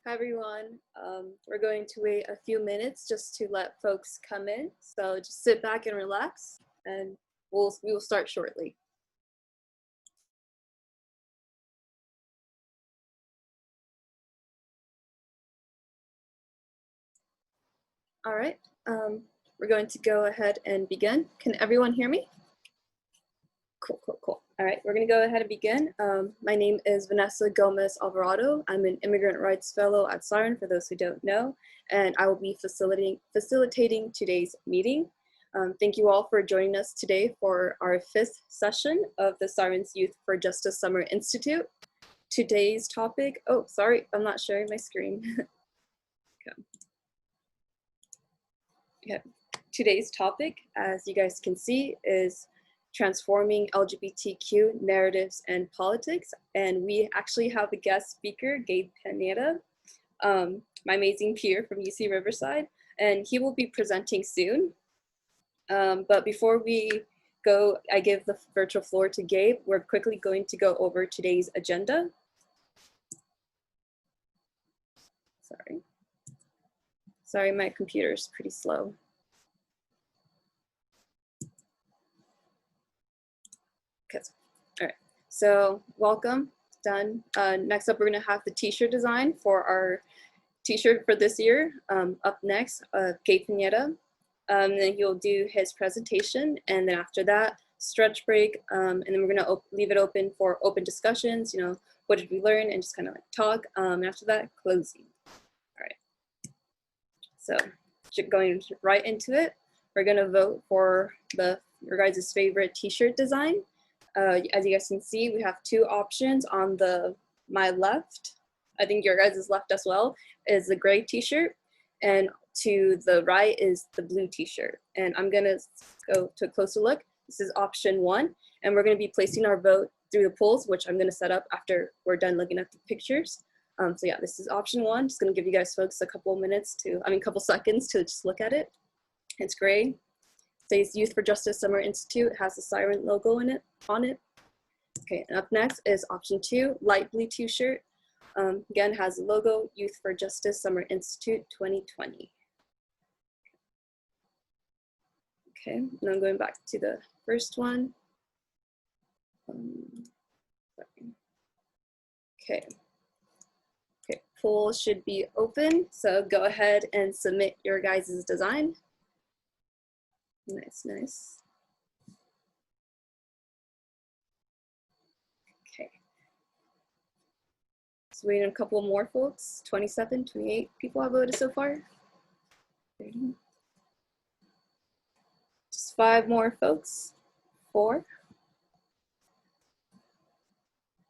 Hi everyone. We're going to wait a few minutes just to let folks come in. So just sit back and relax, and we will start shortly. All right, we're going to go ahead and begin. Can everyone hear me? Cool. All right, we're gonna go ahead and begin. My name is Vanessa Gomez Alvarado. I'm an immigrant rights fellow at Siren, for those who don't know, and I will be facilitating today's meeting. Thank you all for joining us today for our 5th session of the Siren's Youth for Justice Summer Institute. Today's topic, oh, sorry, I'm not sharing my screen. Okay. Today's topic, as you guys can see, is transforming LGBTQ narratives and politics. And we actually have a guest speaker, Gabe Pineda, my amazing peer from UC Riverside, and he will be presenting soon. But before we go, I give the virtual floor to Gabe. We're quickly going to go over today's agenda. Sorry, my computer is pretty slow. Okay. All right, so welcome, done. Next up, we're gonna have the t-shirt design for our t-shirt for this year. Up next, Gabe Pineda. Then he'll do his presentation, and then after that, stretch break, and then we're gonna leave it open for open discussions, you know, what did we learn, and just kind of like talk. After that, closing. All right, so going right into it, we're gonna vote for your guys' favorite t-shirt design. As you guys can see, we have 2 options on my left. I think your guys' left as well is the gray t-shirt, and to the right is the blue t-shirt. And I'm gonna go to a closer look. This is option 1, and we're gonna be placing our vote through the polls, which I'm gonna set up after we're done looking at the pictures. So yeah, this is option 1. Just gonna give you guys folks a couple seconds to just look at it. It's gray. Says Youth for Justice Summer Institute, has the Siren logo on it. Okay, and up next is option 2, light blue t-shirt. Again, has the logo, Youth for Justice Summer Institute 2020. Okay, now I'm going back to the first one. Okay, poll should be open, so go ahead and submit your guys' design. Nice. Okay. So waiting a couple more folks. 27, 28 people have voted so far. 30. Just 5 more folks. 4.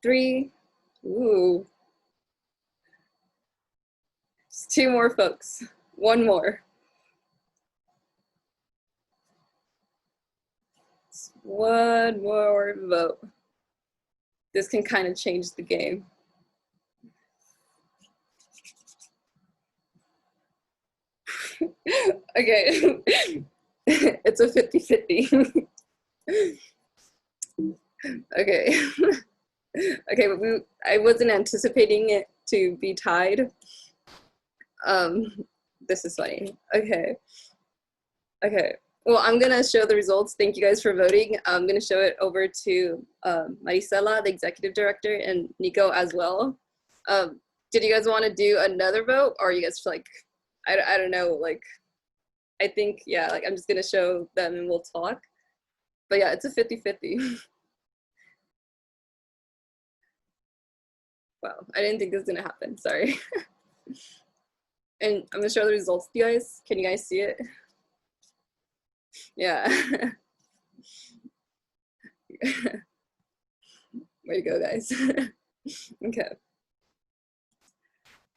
3. Ooh. Just 2 more folks. 1 more. 1 more vote. This can kind of change the game. Okay, it's a 50-50. Okay. Okay, but I wasn't anticipating it to be tied. This is funny. Okay. Well, I'm gonna show the results. Thank you guys for voting. I'm gonna show it over to Marisela, the executive director, and Nico as well. Did you guys want to do another vote, or are you guys like, I don't know, like, I think, yeah, like I'm just gonna show them and we'll talk. But yeah, it's a 50-50. Wow, I didn't think this was gonna happen, sorry. And I'm gonna show the results to you guys. Can you guys see it? Yeah. Way to go, guys. Okay.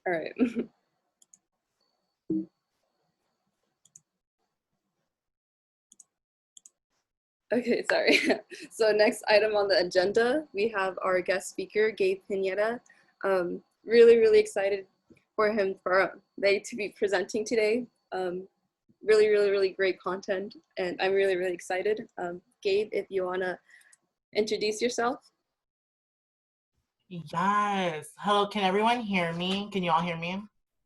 All right. Okay, sorry. So next item on the agenda, we have our guest speaker, Gabe Pineda. Really excited for they to be presenting today. Really great content, and I'm really excited. Gabe, if you wanna introduce yourself. Yes. Hello, can everyone hear me? Can you all hear me?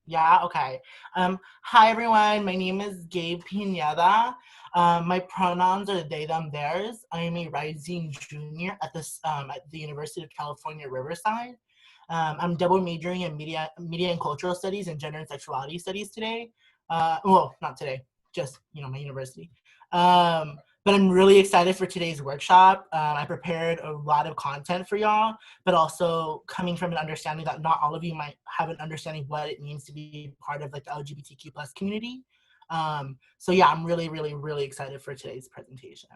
Yeah, okay. Hi everyone. My name is Gabe Pineda. My pronouns are they, them, theirs. I am a rising junior at the University of California, Riverside. I'm double majoring in media and cultural studies and gender and sexuality studies today. Well, not today, just my university. But I'm really excited for today's workshop. I prepared a lot of content for y'all, but also coming from an understanding that not all of you might have an understanding what it means to be part of like the LGBTQ plus community. So yeah, I'm really, really, really excited for today's presentation.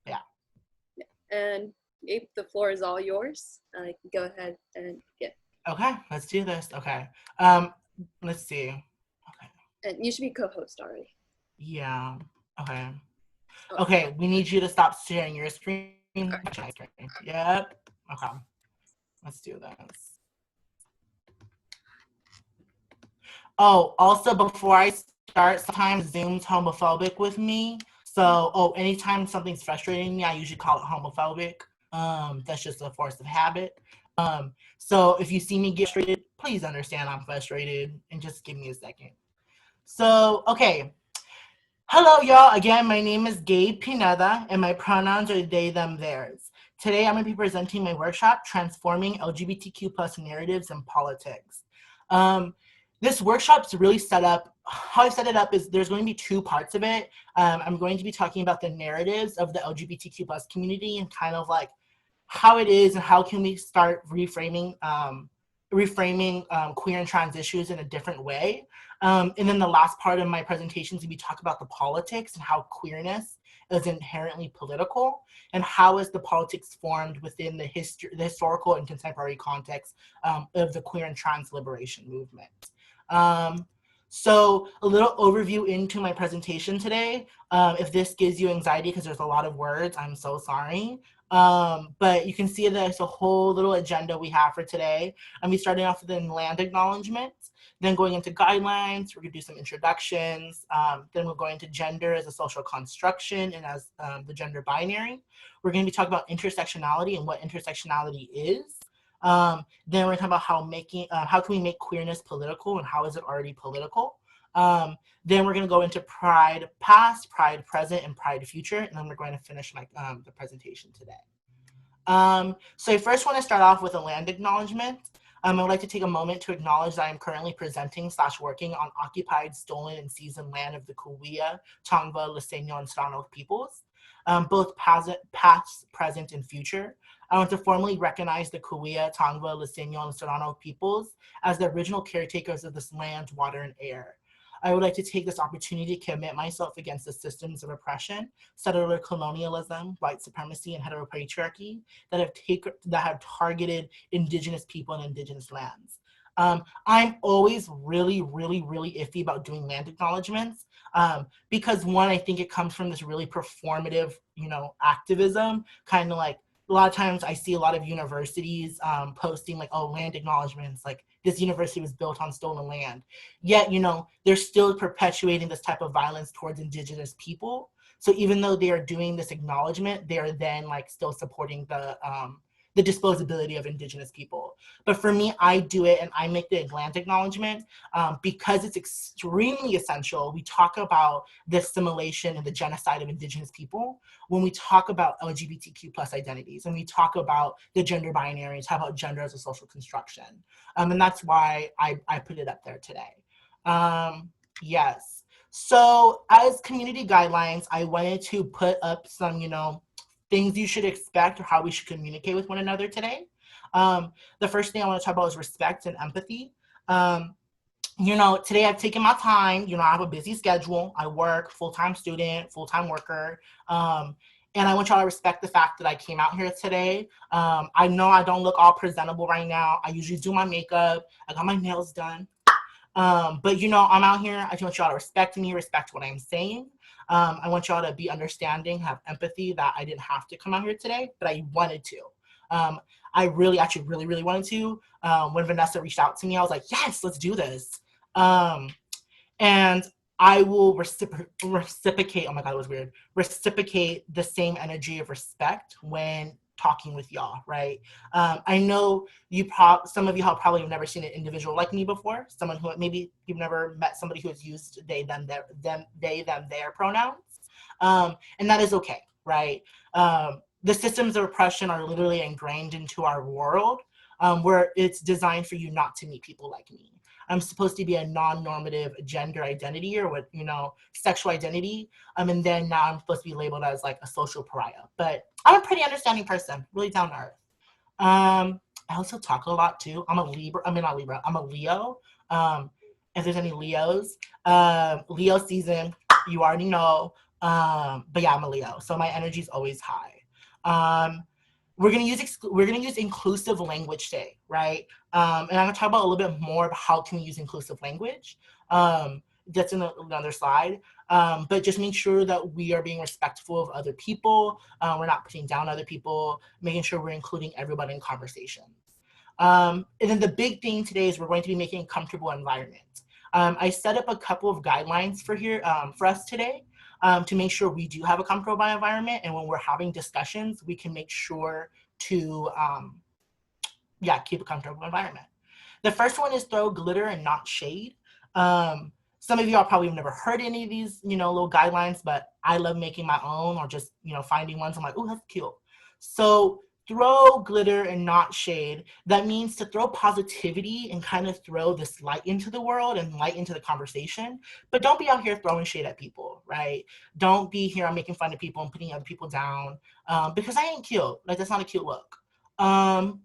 Yeah. And Gabe, the floor is all yours. Go ahead and get. Okay, let's do this. Okay. Let's see. Okay. And you should be co-host already. Yeah. Okay. Oh. Okay, we need you to stop sharing your screen. Okay. Yep. Okay. Let's do this. Oh, also before I start, sometimes Zoom's homophobic with me. So, anytime something's frustrating me, I usually call it homophobic. That's just a force of habit. So if you see me get frustrated, please understand I'm frustrated and just give me a second. So, okay. Hello, y'all. Again, my name is Gabe Pineda, and my pronouns are they, them, theirs. Today, I'm going to be presenting my workshop, Transforming LGBTQ plus Narratives in Politics. This workshop's really set up, how I set it up is there's going to be two parts of it. I'm going to be talking about the narratives of the LGBTQ plus community and kind of like how it is and how can we start reframing queer and trans issues in a different way. And then the last part of my presentation is we talk about the politics and how queerness is inherently political and how is the politics formed within the historical and contemporary context of the queer and trans liberation movement. So a little overview into my presentation today. If this gives you anxiety because there's a lot of words, I'm so sorry. But you can see there's a whole little agenda we have for today. And we starting off with the land acknowledgements, then going into guidelines, we're gonna do some introductions, then we're going to gender as a social construction and as the gender binary. We're gonna be talking about intersectionality and what intersectionality is. Then we're gonna talk about how can we make queerness political and how is it already political. Then we're going to go into Pride Past, Pride Present, and Pride Future, and then we're going to finish the presentation today. So I first want to start off with a land acknowledgement. I would like to take a moment to acknowledge that I'm currently presenting / working on occupied, stolen, and seized land of the Cahuilla, Tongva, Listeño, and Stano peoples, both past, present, and future. I want to formally recognize the Cahuilla, Tongva, Listeño, and Serrano peoples as the original caretakers of this land, water, and air. I would like to take this opportunity to commit myself against the systems of oppression, settler colonialism, white supremacy, and heteropatriarchy that have targeted Indigenous people and Indigenous lands. I'm always really, really, really iffy about doing land acknowledgements because one, I think it comes from this really performative, activism, kind of like a lot of times I see a lot of universities posting like, oh, land acknowledgements, like this university was built on stolen land. Yet, they're still perpetuating this type of violence towards Indigenous people. So even though they are doing this acknowledgement, they are then like still supporting the disposability of Indigenous people. But for me, I do it and I make the land acknowledgement because it's extremely essential. We talk about the assimilation and the genocide of Indigenous people when we talk about LGBTQ plus identities and we talk about the gender binary, talk about gender as a social construction. And that's why I put it up there today. Yes. So as community guidelines, I wanted to put up some, things you should expect or how we should communicate with one another today. The first thing I want to talk about is respect and empathy. Today I've taken my time, I have a busy schedule. I work, full-time student, full-time worker. And I want y'all to respect the fact that I came out here today. I know I don't look all presentable right now. I usually do my makeup. I got my nails done. But I'm out here. I just want y'all to respect me, respect what I'm saying. I want y'all to be understanding, have empathy that I didn't have to come out here today, but I wanted to. I really wanted to. When Vanessa reached out to me, I was like, yes, let's do this. And I will reciprocate, oh my God, it was weird, reciprocate the same energy of respect when talking with y'all, right? I know some of you have probably never seen an individual like me before, someone who maybe you've never met somebody who has used they, them, their pronouns. And that is okay, right? The systems of oppression are literally ingrained into our world, where it's designed for you not to meet people like me. I'm supposed to be a non-normative gender identity or what, sexual identity. And then now I'm supposed to be labeled as like a social pariah. But I'm a pretty understanding person, really down to earth. I also talk a lot too. I'm a Libra. I mean, not Libra. I'm a Leo. If there's any Leos, Leo season, you already know. But yeah, I'm a Leo, so my energy is always high. We're gonna use inclusive language today, right? And I'm gonna talk about a little bit more about how can we use inclusive language. That's in another slide. But just make sure that we are being respectful of other people. We're not putting down other people, making sure we're including everybody in conversations. And then the big thing today is we're going to be making a comfortable environment. I set up a couple of guidelines for us today to make sure we do have a comfortable environment. And when we're having discussions, we can make sure to keep a comfortable environment. The first one is throw glitter and not shade. Some of y'all probably have never heard any of these, little guidelines, but I love making my own or just, finding ones. I'm like, oh, that's cute. So throw glitter and not shade. That means to throw positivity and kind of throw this light into the world and light into the conversation. But don't be out here throwing shade at people, right? Don't be here making fun of people and putting other people down because I ain't cute. Like, that's not a cute look. And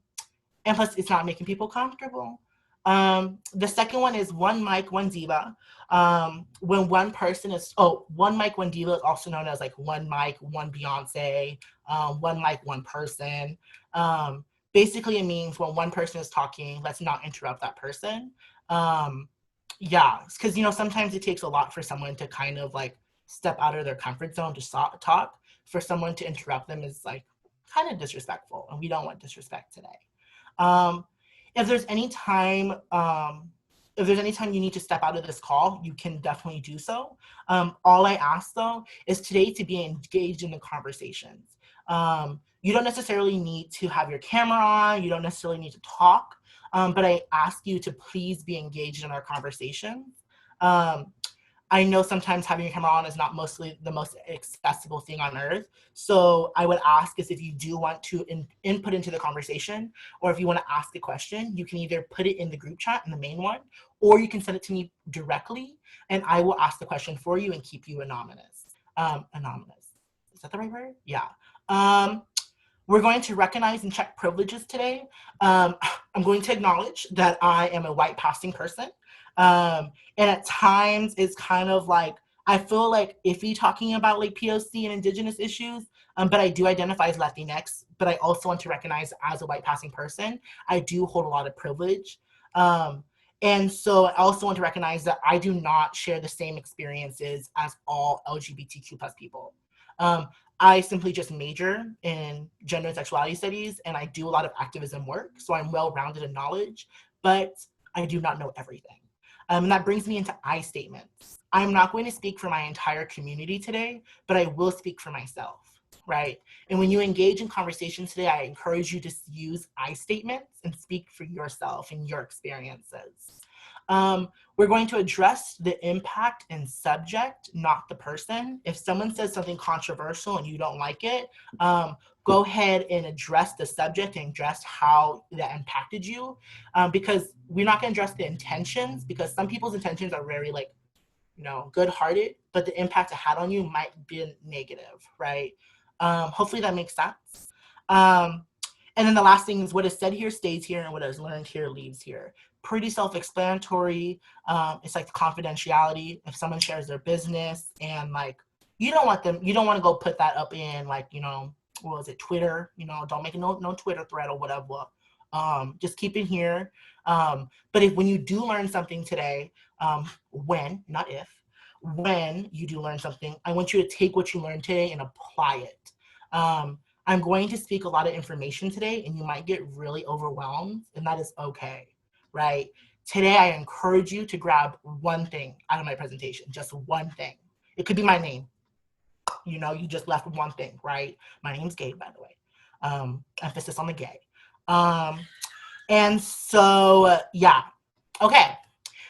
plus, it's not making people comfortable. The second one is one mic, one diva. When one person is, one mic, one diva is also known as like one mic, one Beyonce, one mic, one person. Basically, it means when one person is talking, let's not interrupt that person. Because, sometimes it takes a lot for someone to kind of like step out of their comfort zone to talk. For someone to interrupt them is like kind of disrespectful, and we don't want disrespect today. If there's any time you need to step out of this call, you can definitely do so. All I ask though is today to be engaged in the conversations. You don't necessarily need to have your camera on. You don't necessarily need to talk, but I ask you to please be engaged in our conversations. I know sometimes having your camera on is not mostly the most accessible thing on earth. So I would ask is if you do want to input into the conversation, or if you want to ask a question, you can either put it in the group chat in the main one, or you can send it to me directly and I will ask the question for you and keep you anonymous. Anonymous. Is that the right word? Yeah. We're going to recognize and check privileges today. I'm going to acknowledge that I am a white passing person. And at times it's kind of like, I feel like iffy talking about like POC and indigenous issues, but I do identify as Latinx, but I also want to recognize as a white passing person, I do hold a lot of privilege. And so I also want to recognize that I do not share the same experiences as all LGBTQ plus people. I simply just major in gender and sexuality studies, and I do a lot of activism work, so I'm well-rounded in knowledge, but I do not know everything. And that brings me into I statements. I'm not going to speak for my entire community today, but I will speak for myself, right? And when you engage in conversations today, I encourage you to use I statements and speak for yourself and your experiences. We're going to address the impact and subject, not the person. If someone says something controversial and you don't like it, go ahead and address the subject and address how that impacted you, because we're not going to address the intentions, because some people's intentions are very like, good-hearted, but the impact it had on you might be negative, right? Hopefully that makes sense. And then the last thing is what is said here stays here, and what is learned here leaves here. Pretty self-explanatory. It's like confidentiality. If someone shares their business and like, you don't want to go put that up in like, what was it, Twitter, don't make no Twitter thread or whatever. Just keep it here. But when you do learn something today, when, not if, when you do learn something, I want you to take what you learned today and apply it. I'm going to speak a lot of information today, and you might get really overwhelmed, and that is okay, right? Today, I encourage you to grab one thing out of my presentation, just one thing. It could be my name. You just left with one thing, right? My name's Gabe, by the way. Emphasis on the gay. And so, yeah. Okay.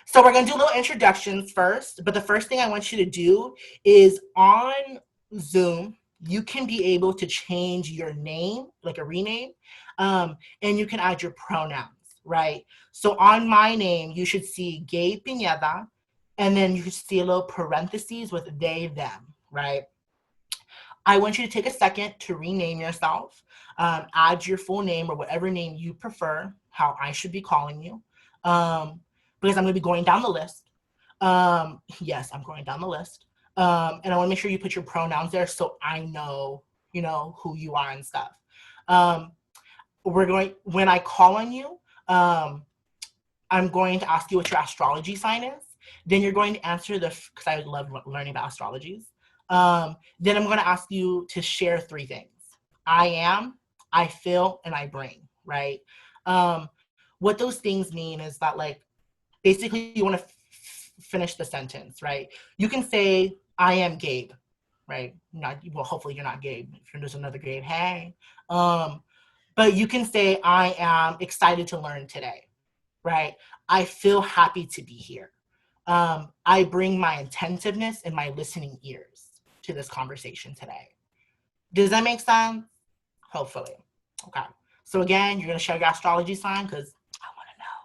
So we're going to do little introductions first. But the first thing I want you to do is on Zoom, you can be able to change your name, like a rename, and you can add your pronouns, right? So on my name, you should see Gay Pineda, and then you should see a little parentheses with they, them, right? I want you to take a second to rename yourself, add your full name or whatever name you prefer, how I should be calling you, because I'm going to be going down the list. Yes, I'm going down the list. And I want to make sure you put your pronouns there so I know, you know, who you are and stuff. When I call on you, I'm going to ask you what your astrology sign is. Then you're going to answer because I love learning about astrologies. Then I'm going to ask you to share 3 things. I am, I feel, and I bring, right? What those things mean is that, like, basically you want to finish the sentence, right? You can say, I am Gabe, right? Well, hopefully you're not Gabe. If there's another Gabe, hey. But you can say, I am excited to learn today, right? I feel happy to be here. I bring my attentiveness and my listening ears to this conversation today. Does that make sense? Hopefully. Okay. So again, you're going to share your astrology sign because I want to know.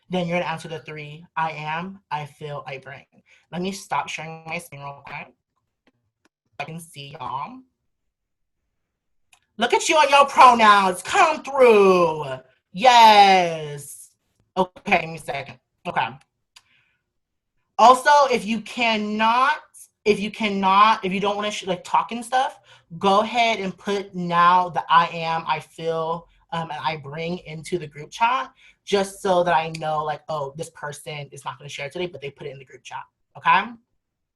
Then you're going to answer the 3, I am, I feel, I bring. Let me stop sharing my screen real quick. I can see y'all. Look at you and your pronouns. Come through. Yes. Okay, give me a second. Okay. Also, if you don't want to like talk and stuff, go ahead and put now the I am, I feel, and I bring into the group chat, just so that I know, like, oh, this person is not going to share today, but they put it in the group chat. Okay?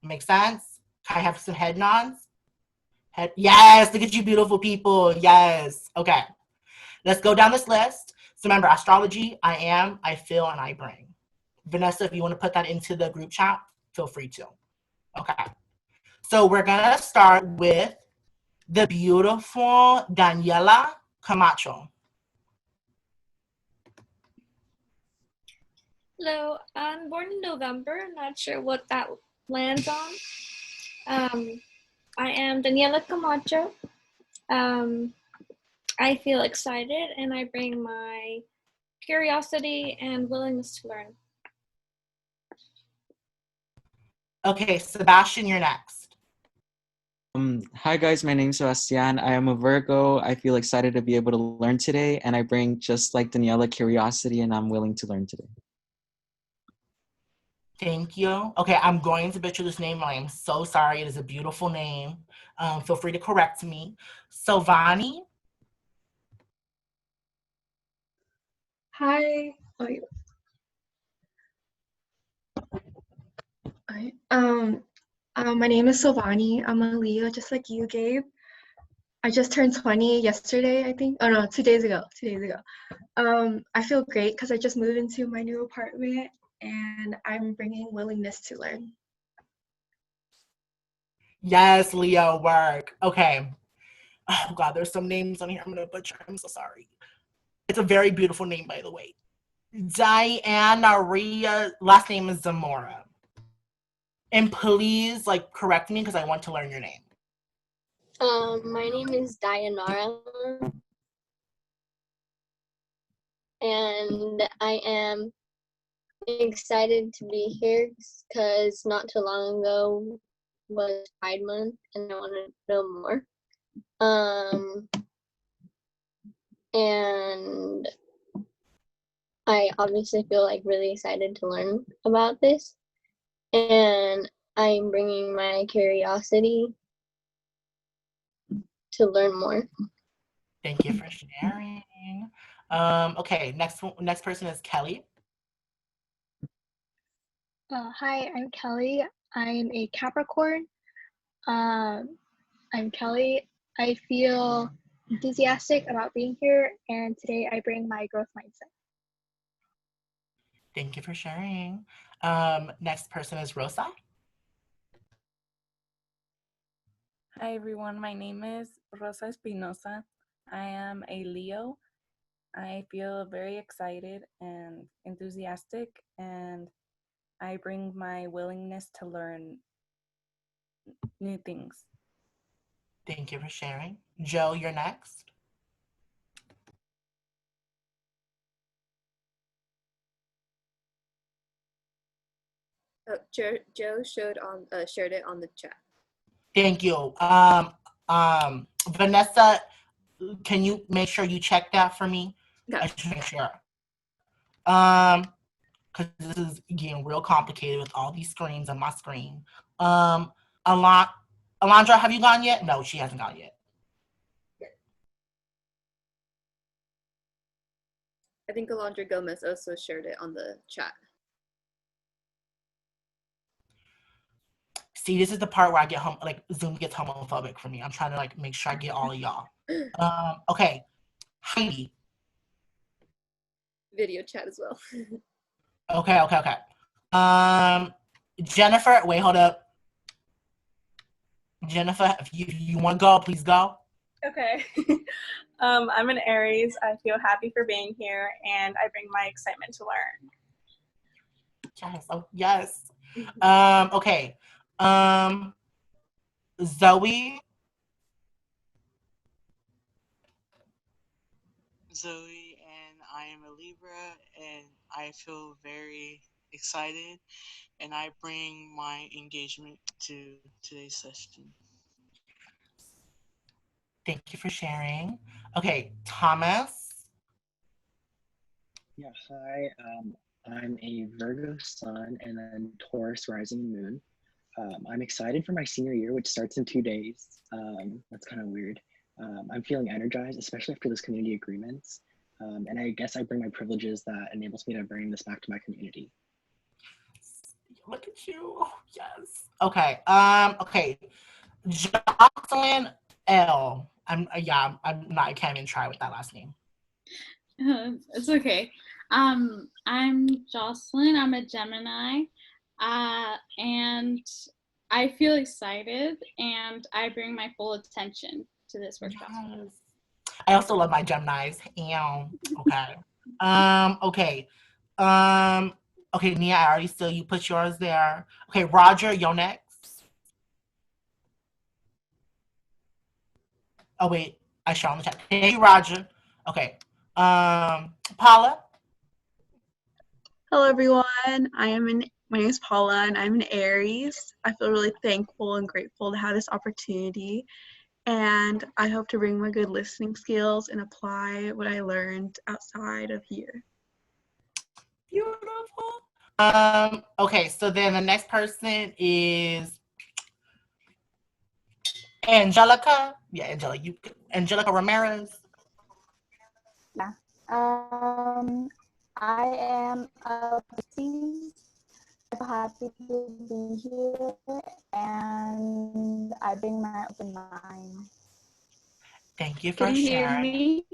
Make sense? Can I have some head nods? Yes, look at you beautiful people. Yes. Okay. Let's go down this list. So remember, astrology, I am, I feel, and I bring. Vanessa, if you want to put that into the group chat, feel free to. Okay. So we're going to start with the beautiful Daniela Camacho. Hello, I'm born in November. Not sure what that lands on. I am Daniela Camacho. I feel excited and I bring my curiosity and willingness to learn. Okay, Sebastian, you're next. Hi guys, my name's Sebastian. I am a Virgo. I feel excited to be able to learn today, and I bring, just like Daniela, curiosity, and I'm willing to learn today. Thank you. Okay, I'm going to butcher this name. I am so sorry. It is a beautiful name. Feel free to correct me. Sovani. Hi. My name is Silvani. I'm a Leo, just like you, Gabe. I just turned 20 yesterday, I think. Oh no, 2 days ago. 2 days ago. I feel great because I just moved into my new apartment, and I'm bringing willingness to learn. Yes, Leo, work. Okay. Oh God, there's some names on here I'm gonna butcher. I'm so sorry. It's a very beautiful name, by the way. Diana Ria, last name is Zamora. And please, like, correct me because I want to learn your name. My name is Dayanara, and I am excited to be here because not too long ago was Pride Month, and I want to know more. And I obviously feel like really excited to learn about this, and I'm bringing my curiosity to learn more. Thank you for sharing. Okay, next person is Kelly. Hi, I'm Kelly. I'm a Capricorn. I'm Kelly. I feel enthusiastic about being here, and today I bring my growth mindset. Thank you for sharing. Next person is Rosa. Hi everyone, my name is Rosa Espinosa. I am a Leo. I feel very excited and enthusiastic, and I bring my willingness to learn new things. Thank you for sharing. Joe, you're next. Joe shared it on the chat. Thank you. Vanessa, can you make sure you check that for me? Got I it. should make sure. Because this is getting real complicated with all these screens on my screen. Alondra, have you gone yet? No, she hasn't gone yet. I think Alondra Gomez also shared it on the chat. See, this is the part where I get Zoom gets homophobic for me. I'm trying to make sure I get all of y'all. Okay, Heidi. Video chat as well. Okay. Jennifer, wait, hold up. Jennifer, if you want to go, please go. Okay. I'm an Aries. I feel happy for being here, and I bring my excitement to learn. Yes. Oh, yes. Okay. Zoe. Zoe, and I am a Libra, and I feel very excited, and I bring my engagement to today's session. Thank you for sharing. Okay, Thomas. Yeah, hi. I'm a Virgo sun and then Taurus rising and moon. I'm excited for my senior year, which starts in 2 days. That's kind of weird. I'm feeling energized, especially after this community agreements. And I guess I bring my privileges that enables me to bring this back to my community. Look at you. Oh, yes. Okay. Okay. Jocelyn L. I can't even try with that last name. It's okay. I'm Jocelyn. I'm a Gemini, and I feel excited, and I bring my full attention to this workshop. Yes. I also love my Geminis. Okay. Okay. Okay, Nia, I already still you put yours there. Okay, Roger, you're next. Oh wait, I showed on the chat. Hey, Roger. Okay. Paula. Hello, everyone. My name is Paula, and I'm an Aries. I feel really thankful and grateful to have this opportunity, and I hope to bring my good listening skills and apply what I learned outside of here. Beautiful. Okay, so then the next person is Angelica. Yeah, Angelica Ramirez. Yeah. I am a Pisces. I'm happy to be here, and I bring my open mind. Thank you for Can you sharing. hear me?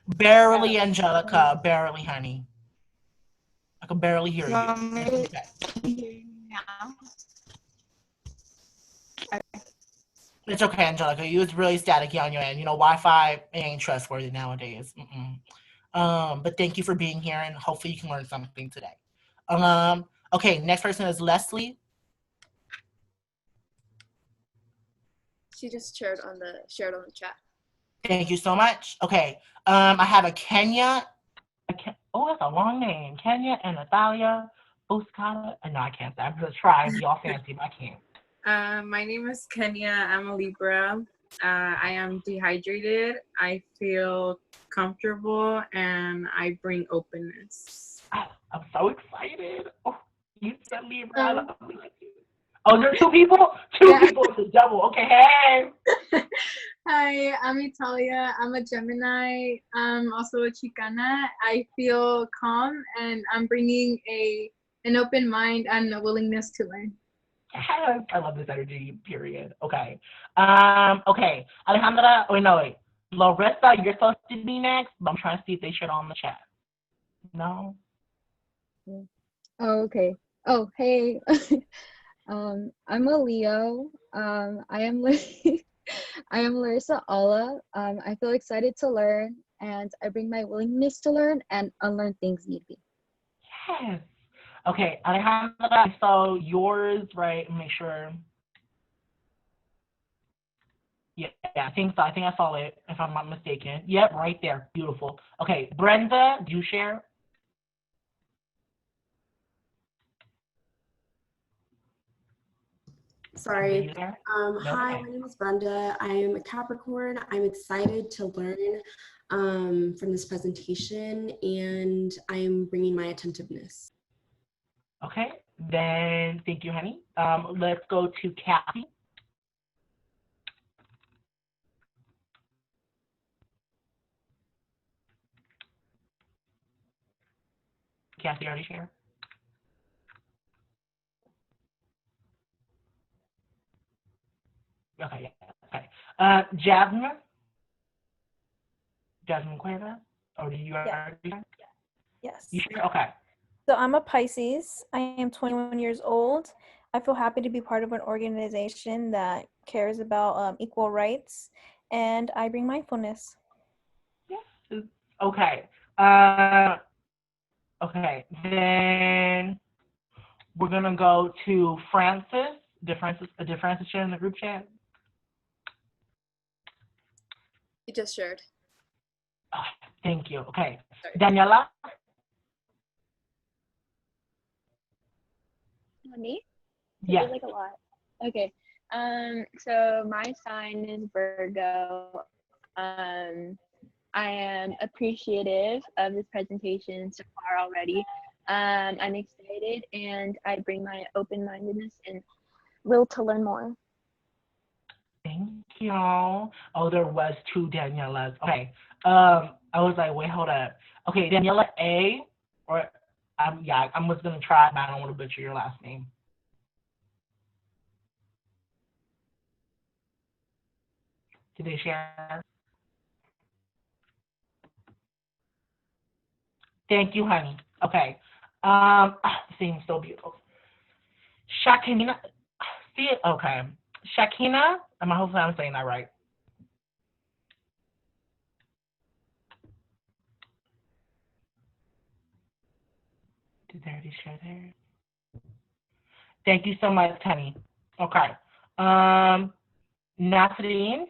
Barely, Angelica. Barely, honey. I can barely hear you. Okay. Now? Okay. It's okay, Angelica. You was really staticky on your end. You know, Wi-Fi ain't trustworthy nowadays. But thank you for being here, and hopefully you can learn something today. Okay, next person is Leslie. She just shared on the chat. Thank you so much. Okay, I have a Kenya. Oh, that's a long name. Kenya and Natalia Buscata. No, I can't. I'm gonna try and be all fancy, but I can't. My name is Kenya. I'm a Libra. I am dehydrated. I feel comfortable, and I bring openness. I'm so excited. Oh, you said Libra. I love you. Oh, there's two people? Two people. It's a double. Okay, hey. Hi, I'm Italia. I'm a Gemini. I'm also a Chicana. I feel calm, and I'm bringing an open mind and a willingness to learn. Yes, I love this energy, period. Okay. Okay. Alejandra, wait. Larissa, you're supposed to be next, but I'm trying to see if they shared on the chat. No? Oh, okay. Oh, hey. I'm a Leo. I am I am Larissa Alla. I feel excited to learn, and I bring my willingness to learn and unlearn things need be. Yes. Okay, Alejandra, so yours, right? Make sure. Yeah, I think so. I think I saw it, if I'm not mistaken. Yep, right there. Beautiful. Okay, Brenda, do you share? Sorry. No, Hi, okay. my name is Brenda. I am a Capricorn. I'm excited to learn from this presentation, and I'm bringing my attentiveness. Okay, then thank you, honey. Let's go to Kathy. Kathy already shared. Okay, yeah, okay. Jasmine? Jasmine Cueva? Or do you already share? Yes. You share? Okay. So I'm a Pisces. I am 21 years old. I feel happy to be part of an organization that cares about equal rights, and I bring mindfulness. Okay. Okay, then we're gonna go to Francis. Did Francis share in the group chat? You just shared. Oh, thank you. Okay. Sorry. Daniela? Me? Yes. Like a lot. Okay. So my sign is Virgo. I am appreciative of this presentation so far already. I'm excited and I bring my open-mindedness and will to learn more. Thank you. Oh, there was two Danielas. Okay. I was like, wait, hold up. Okay, Daniela A, or yeah, I'm just gonna try, but I don't want to butcher your last name. Did they share? Thank you, honey. Okay. Seems so beautiful. Shakina, see it? Okay. Shakina, hopefully I'm saying that right. Did they already share there? Thank you so much, honey. Okay. Nasreen.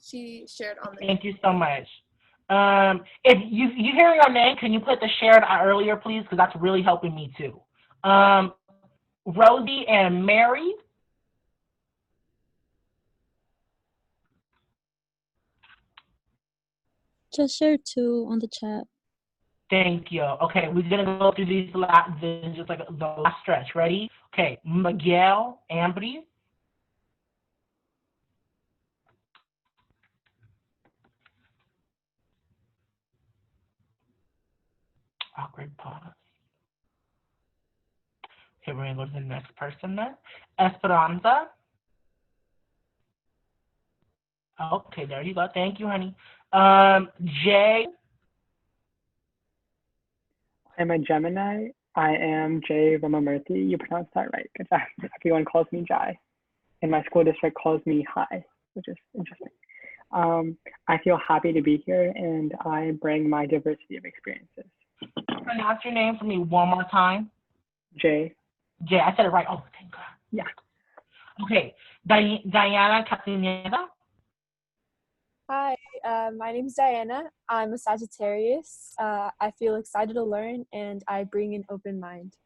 She shared on the. Thank you so much. If you hear your name, can you put the shared earlier, please? Because that's really helping me too. Rosie and Mary. Just share two on the chat. Thank you. Okay, we're gonna go through these just like the last stretch. Ready? Okay, Miguel Ambry. Awkward pause. Okay, we're gonna go to the next person then. Esperanza. Okay, there you go. Thank you, honey. Jay. I'm a Gemini. I am Jay Ramamurthy. You pronounced that right. Good job. Everyone calls me Jai. And my school district calls me Hi, which is interesting. I feel happy to be here and I bring my diversity of experiences. Pronounce your name for me one more time. Jay. Jay, I said it right. Oh, thank God. Yeah. Okay, Diana Castaneda. Hi, my name is Diana. I'm a Sagittarius. I feel excited to learn and I bring an open mind.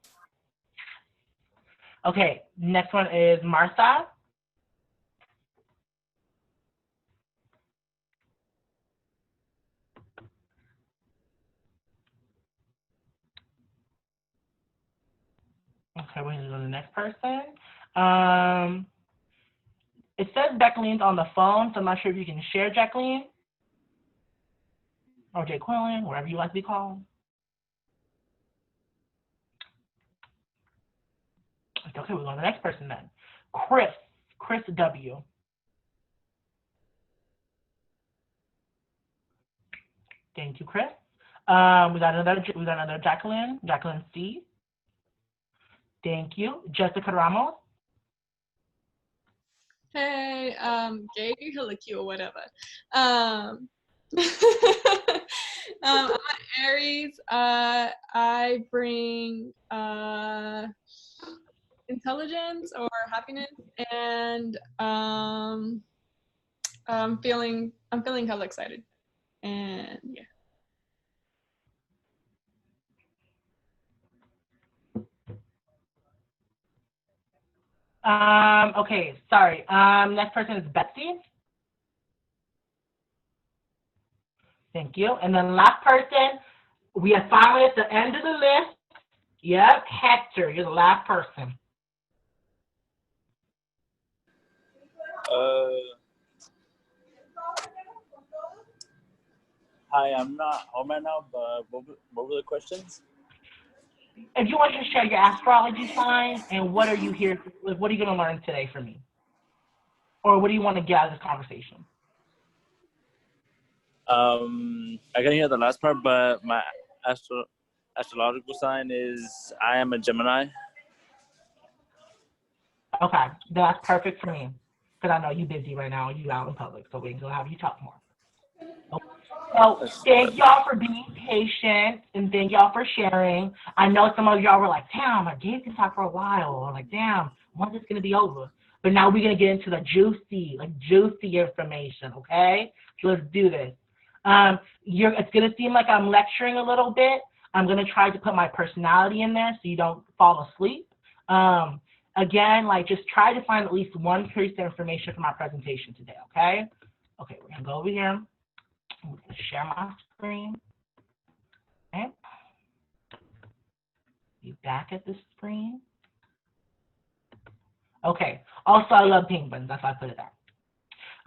Okay, next one is Martha. Okay, we're gonna go to the next person. It says Jacqueline's on the phone, so I'm not sure if you can share Jacqueline. Or Jay Quillen, wherever you like to be called. Okay, we're going to the next person then. Chris W. Thank you, Chris. We got another Jacqueline C. Thank you. Jessica Ramos. Hey, gay, or whatever. I'm an Aries. I bring intelligence or happiness, and I'm feeling hella excited, and yeah. Okay, sorry. Next person is Betsy. Thank you. And then last person, we are finally at the end of the list. Yep, Hector, you're the last person. Hi, I'm not home right now, but what were the questions? If you want to share your astrology sign and what are you here, what are you going to learn today from me? Or what do you want to get out of this conversation? I couldn't hear the last part, but my astrological sign is I am a Gemini. Okay, that's perfect for me. Because I know you're busy right now, you out in public, so we're going to have you talk more. Okay. So thank y'all for being patient, and thank y'all for sharing. I know some of y'all were like, damn, I gave this talk for a while. I'm like, damn, when's this going to be over? But now we're going to get into the juicy information, okay? So let's do this. It's going to seem like I'm lecturing a little bit. I'm going to try to put my personality in there so you don't fall asleep. Again, just try to find at least one piece of information from our presentation today, okay? Okay, we're going to go over here. I'm going to share my screen. Okay. Be back at the screen. Okay. Also, I love penguins. That's why I put it there.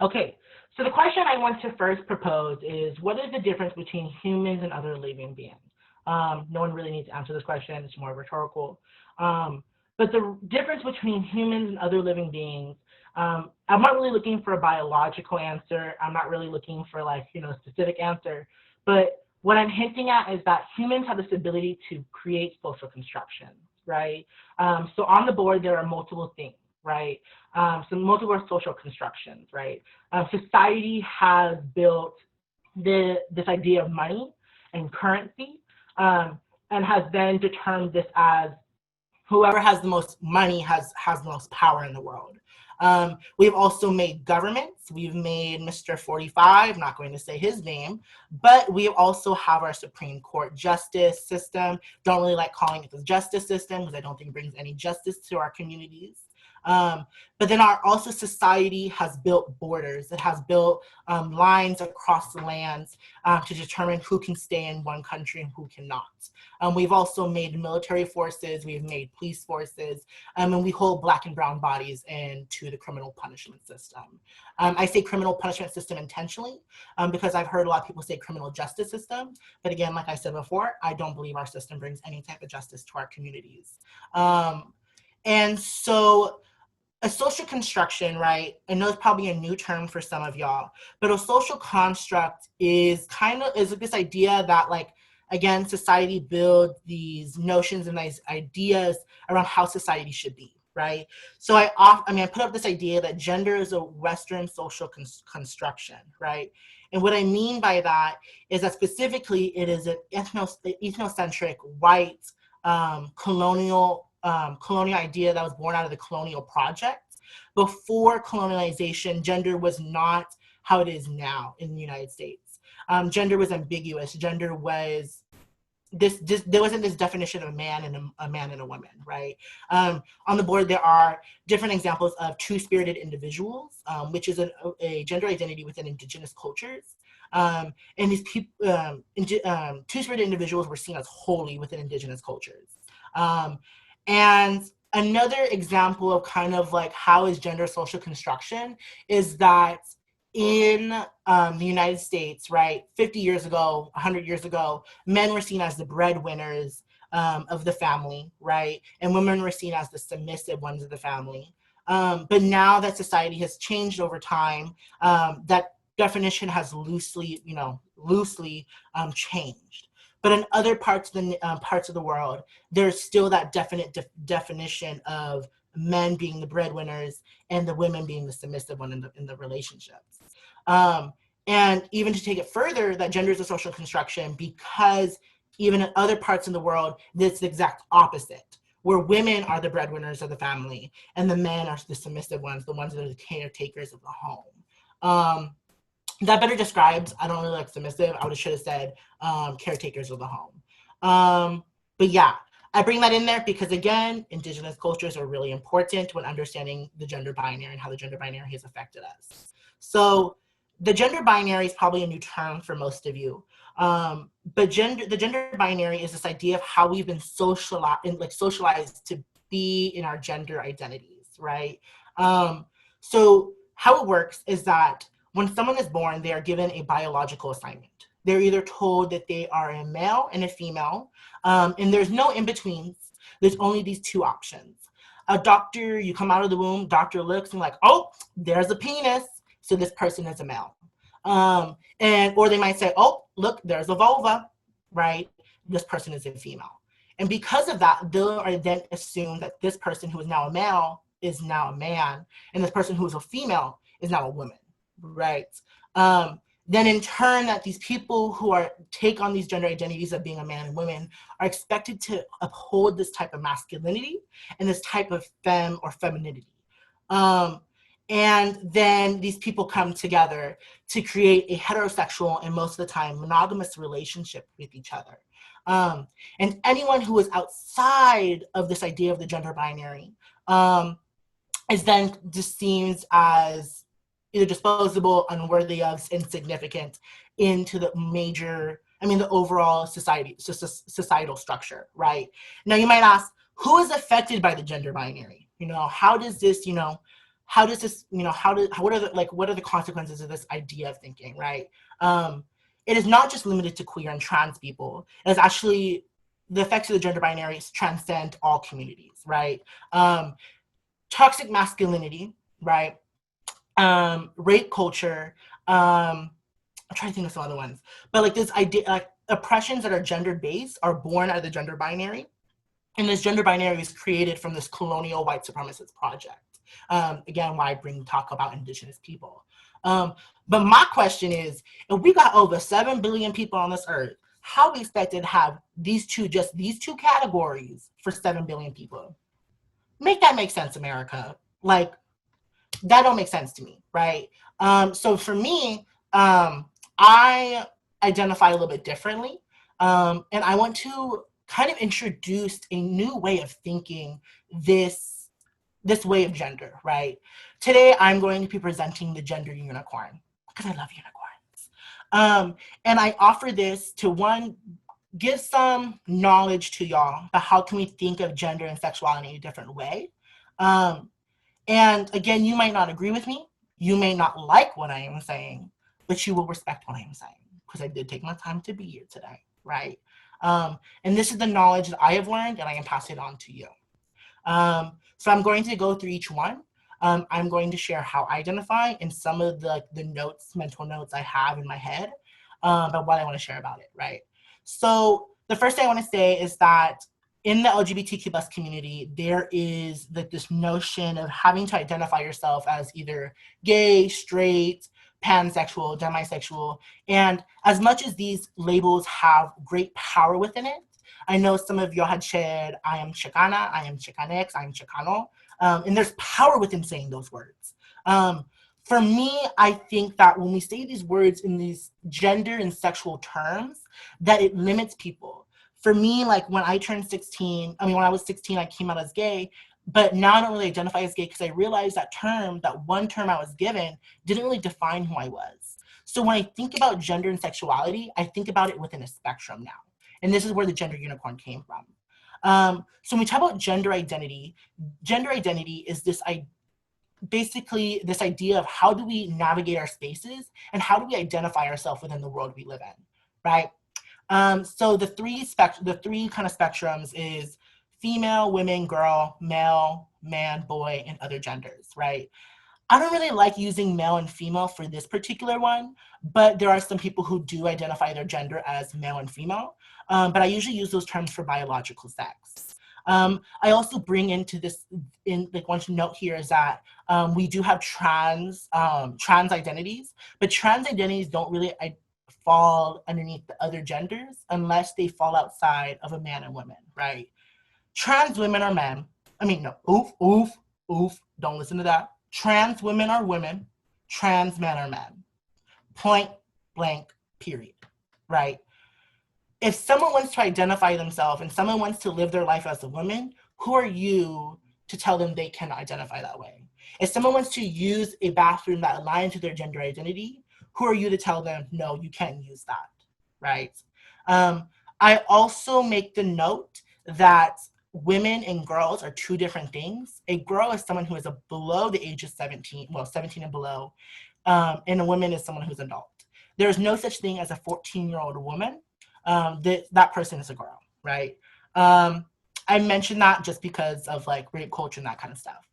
Okay. So the question I want to first propose is, what is the difference between humans and other living beings? No one really needs to answer this question. It's more rhetorical. But the difference between humans and other living beings, I'm not really looking for a biological answer. I'm not really looking for a specific answer. But what I'm hinting at is that humans have this ability to create social constructions, right? So on the board, there are multiple things, right? So multiple social constructions, right? Society has built this idea of money and currency, and has then determined this as whoever has the most money has the most power in the world. We've also made governments. We've made Mr. 45, not going to say his name, but we also have our Supreme Court justice system. Don't really like calling it the justice system because I don't think it brings any justice to our communities. But then also society has built borders. It has built lines across the lands to determine who can stay in one country and who cannot. We've also made military forces, we've made police forces, and we hold Black and brown bodies into the criminal punishment system. I say criminal punishment system intentionally because I've heard a lot of people say criminal justice system, but again, like I said before, I don't believe our system brings any type of justice to our communities. And so a social construction, right? I know it's probably a new term for some of y'all, but a social construct is this idea that again, society builds these notions and these ideas around how society should be, right? So I put up this idea that gender is a Western social construction, right? And what I mean by that is that specifically it is an ethnocentric, white, colonial idea that was born out of the colonial project. Before colonialization, gender was not how it is now in the United States. Gender was ambiguous. Gender was there wasn't this definition of a man and a woman, right? On the board, there are different examples of two-spirited individuals, which is a gender identity within indigenous cultures. And these people, two-spirited individuals were seen as holy within indigenous cultures. And another example of how is gender social construction is that in the United States, right, 50 years ago, 100 years ago, men were seen as the breadwinners of the family, right? And women were seen as the submissive ones of the family. But now that society has changed over time, that definition has loosely changed. But in other parts of the world, there's still that definite definition of men being the breadwinners and the women being the submissive one in the relationships. And even to take it further, that gender is a social construction, because even in other parts of the world, it's the exact opposite, where women are the breadwinners of the family and the men are the submissive ones, the ones that are the caretakers of the home. That better describes, I don't really like submissive, I should have said caretakers of the home. But yeah, I bring that in there because, again, Indigenous cultures are really important when understanding the gender binary and how the gender binary has affected us. So the gender binary is probably a new term for most of you. But the gender binary is this idea of how we've been socialized to be in our gender identities, right? So how it works is that when someone is born, they are given a biological assignment. They're either told that they are a male and a female, and there's no in-betweens. There's only these two options. A doctor, you come out of the womb, doctor looks and like, oh, there's a penis, so this person is a male. Or they might say, oh, look, there's a vulva, right? This person is a female. And because of that, they'll then assume that this person who is now a male is now a man, and this person who is a female is now a woman, right? Then in turn, that these people who take on these gender identities of being a man and women are expected to uphold this type of masculinity and this type of femme or femininity. And then these people come together to create a heterosexual and most of the time monogamous relationship with each other. And anyone who is outside of this idea of the gender binary is then just seen as either disposable, unworthy of, insignificant into the the overall societal structure, right? Now you might ask, who is affected by the gender binary? What are the consequences of this idea of thinking, right? It is not just limited to queer and trans people. It is actually, the effects of the gender binary transcend all communities, right? Toxic masculinity, right? Rape culture, I'm trying to think of some other ones, but like this idea, like oppressions that are gender-based are born out of the gender binary, and this gender binary is created from this colonial white supremacist project. Again, why I talk about Indigenous people. But my question is, if we got over 7 billion people on this earth, how we expected to have these two categories for 7 billion people? Make that make sense, America. Like, that don't make sense to me, right? So for me, I identify a little bit differently, and I want to kind of introduce a new way of thinking this way of gender, right? Today, I'm going to be presenting the gender unicorn because I love unicorns. And I offer this to, one, give some knowledge to y'all about how can we think of gender and sexuality in a different way. And again, you might not agree with me. You may not like what I am saying, but you will respect what I am saying because I did take my time to be here today, right? And this is the knowledge that I have learned, and I can pass it on to you. So I'm going to go through each one. I'm going to share how I identify and some of the mental notes I have in my head about what I want to share about it, right? So the first thing I want to say is that in the LGBTQ plus community, there is this notion of having to identify yourself as either gay, straight, pansexual, demisexual. And as much as these labels have great power within it, I know some of y'all had shared, I am Chicana, I am Chicanx, I am Chicano. And there's power within saying those words. For me, I think that when we say these words in these gender and sexual terms, that it limits people. For me, like when I was 16, I came out as gay, but now I don't really identify as gay because I realized that one term I was given didn't really define who I was. So when I think about gender and sexuality, I think about it within a spectrum now. And this is where the gender unicorn came from. So when we talk about gender identity is basically this idea of how do we navigate our spaces and how do we identify ourselves within the world we live in, right? So the three kind of spectrums is female, women, girl, male, man, boy, and other genders, right? I don't really like using male and female for this particular one, but there are some people who do identify their gender as male and female. But I usually use those terms for biological sex. I also bring into this, one note here is that we do have trans identities, but trans identities don't really fall underneath the other genders unless they fall outside of a man and woman, right? Trans women are men. I mean, no, oof, don't listen to that. Trans women are women, trans men are men. Point blank, period, right? If someone wants to identify themselves and someone wants to live their life as a woman, who are you to tell them they cannot identify that way? If someone wants to use a bathroom that aligns to their gender identity, who are you to tell them, no, you can't use that, right? I also make the note that women and girls are two different things. A girl is someone who is below the age of 17, well, 17 and below, and a woman is someone who's an adult. There's no such thing as a 14-year-old woman. That person is a girl, right? I mentioned that just because of like rape culture and that kind of stuff.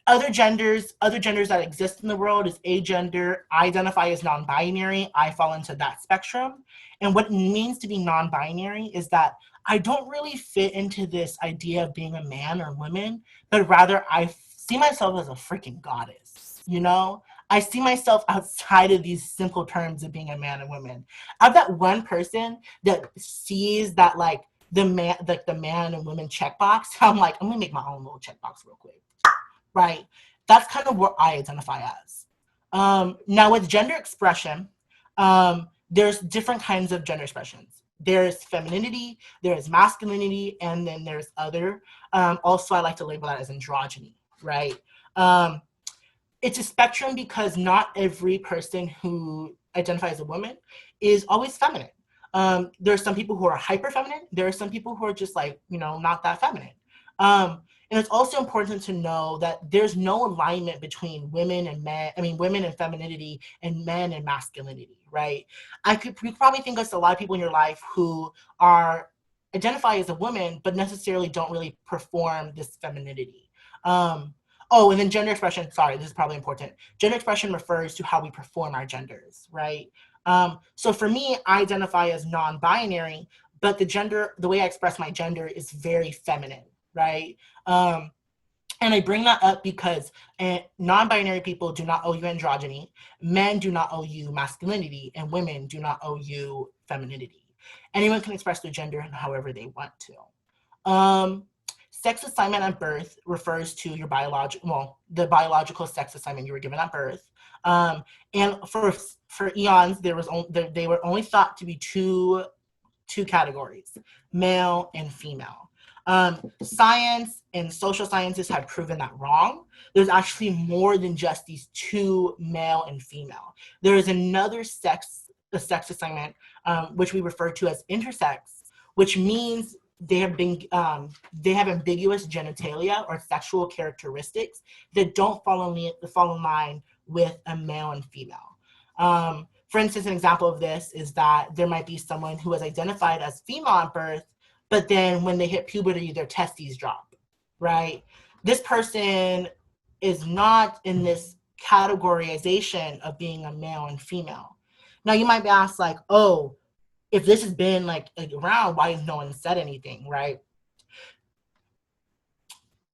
Other genders that exist in the world is agender. I identify as non-binary. I fall into that spectrum. And what it means to be non-binary is that I don't really fit into this idea of being a man or woman, but rather I see myself as a freaking goddess, you know? I see myself outside of these simple terms of being a man and woman. I'm that one person that sees that like the man and women checkbox. I'm like, I'm gonna make my own little checkbox real quick, right? That's kind of what I identify as. Now with gender expression, there's different kinds of gender expressions. There's femininity, there's masculinity, and then there's other. Also, I like to label that as androgyny, right? It's a spectrum because not every person who identifies as a woman is always feminine. There are some people who are hyper feminine. There are some people who are just like, you know, not that feminine. And it's also important to know that there's no alignment between women and men, women and femininity and men and masculinity, right? You probably think of a lot of people in your life who are identify as a woman, but necessarily don't really perform this femininity. Oh, and then gender expression, sorry, this is probably important. Gender expression refers to how we perform our genders, right? So for me, I identify as non-binary, but the way I express my gender is very feminine, right? And I bring that up because non-binary people do not owe you androgyny, men do not owe you masculinity, and women do not owe you femininity. Anyone can express their gender however they want to. Sex assignment at birth refers to your the biological sex assignment you were given at birth. And for eons, they were only thought to be two categories, male and female. Science and social sciences have proven that wrong. There's actually more than just these two, male and female. There is another sex assignment, which we refer to as intersex, which means they have ambiguous genitalia or sexual characteristics that don't fall in line with a male and female. For instance, an example of this is that there might be someone who is identified as female at birth, but then when they hit puberty, their testes drop, right? This person is not in this categorization of being a male and female. Now you might be asked like, oh, if this has been like around, why has no one said anything, right?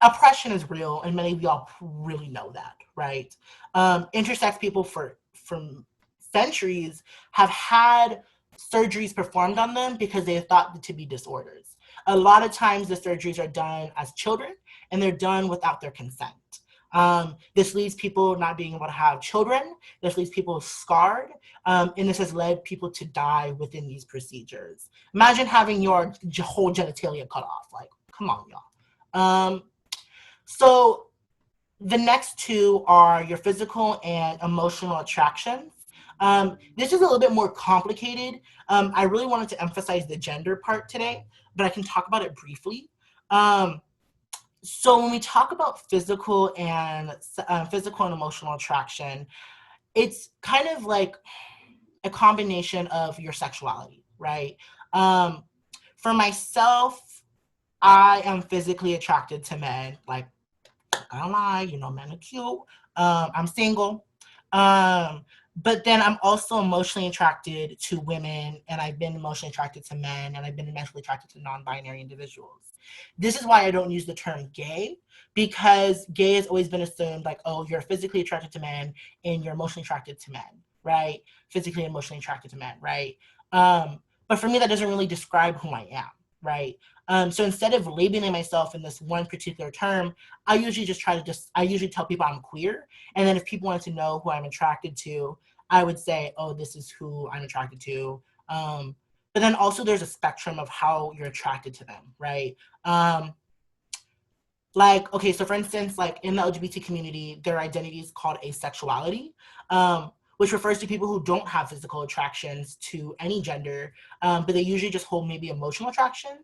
Oppression is real, and many of y'all really know that, right? Intersex people from centuries have had surgeries performed on them because they thought to be disorders. A lot of times the surgeries are done as children, and they're done without their consent. This leaves people not being able to have children. This leaves people scarred. And this has led people to die within these procedures. Imagine having your whole genitalia cut off. Like, come on, y'all. So the next two are your physical and emotional attractions. This is a little bit more complicated. I really wanted to emphasize the gender part today, but I can talk about it briefly. So when we talk about physical and emotional attraction, it's kind of like a combination of your sexuality, right? For myself, I am physically attracted to men, like gonna lie, you know, men are cute. I'm single. But then I'm also emotionally attracted to women, and I've been emotionally attracted to men, and I've been emotionally attracted to non-binary individuals. This is why I don't use the term gay, because gay has always been assumed like, oh, you're physically attracted to men and you're emotionally attracted to men, right? Physically and emotionally attracted to men, right? But for me, that doesn't really describe who I am, right? So instead of labeling myself in this one particular term, I usually tell people I'm queer. And then if people wanted to know who I'm attracted to, I would say, oh, this is who I'm attracted to. But then also there's a spectrum of how you're attracted to them, right? Like, okay, so for instance, like in the LGBT community, their identity is called asexuality, which refers to people who don't have physical attractions to any gender, but they usually just hold maybe emotional attractions.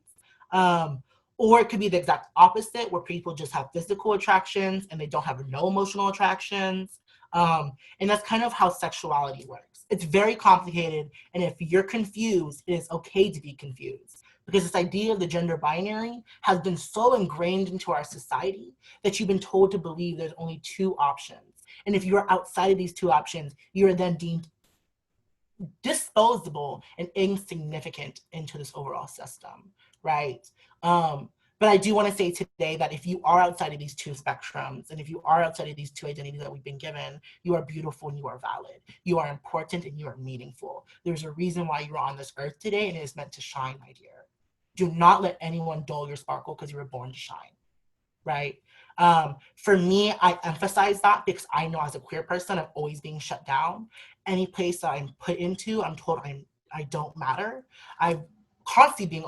Or it could be the exact opposite, where people just have physical attractions and they don't have no emotional attractions. And that's kind of how sexuality works. It's very complicated, and if you're confused, it is okay to be confused. Because this idea of the gender binary has been so ingrained into our society that you've been told to believe there's only two options. And if you're outside of these two options, you're then deemed disposable and insignificant into this overall system, right? But I do want to say today that if you are outside of these two spectrums, and if you are outside of these two identities that we've been given, you are beautiful and you are valid. You are important and you are meaningful. There's a reason why you're on this earth today, and it is meant to shine, my dear. Do not let anyone dull your sparkle because you were born to shine, right? For me, I emphasize that because I know as a queer person, I'm always being shut down. Any place that I'm put into, I'm told I don't matter. I'm constantly being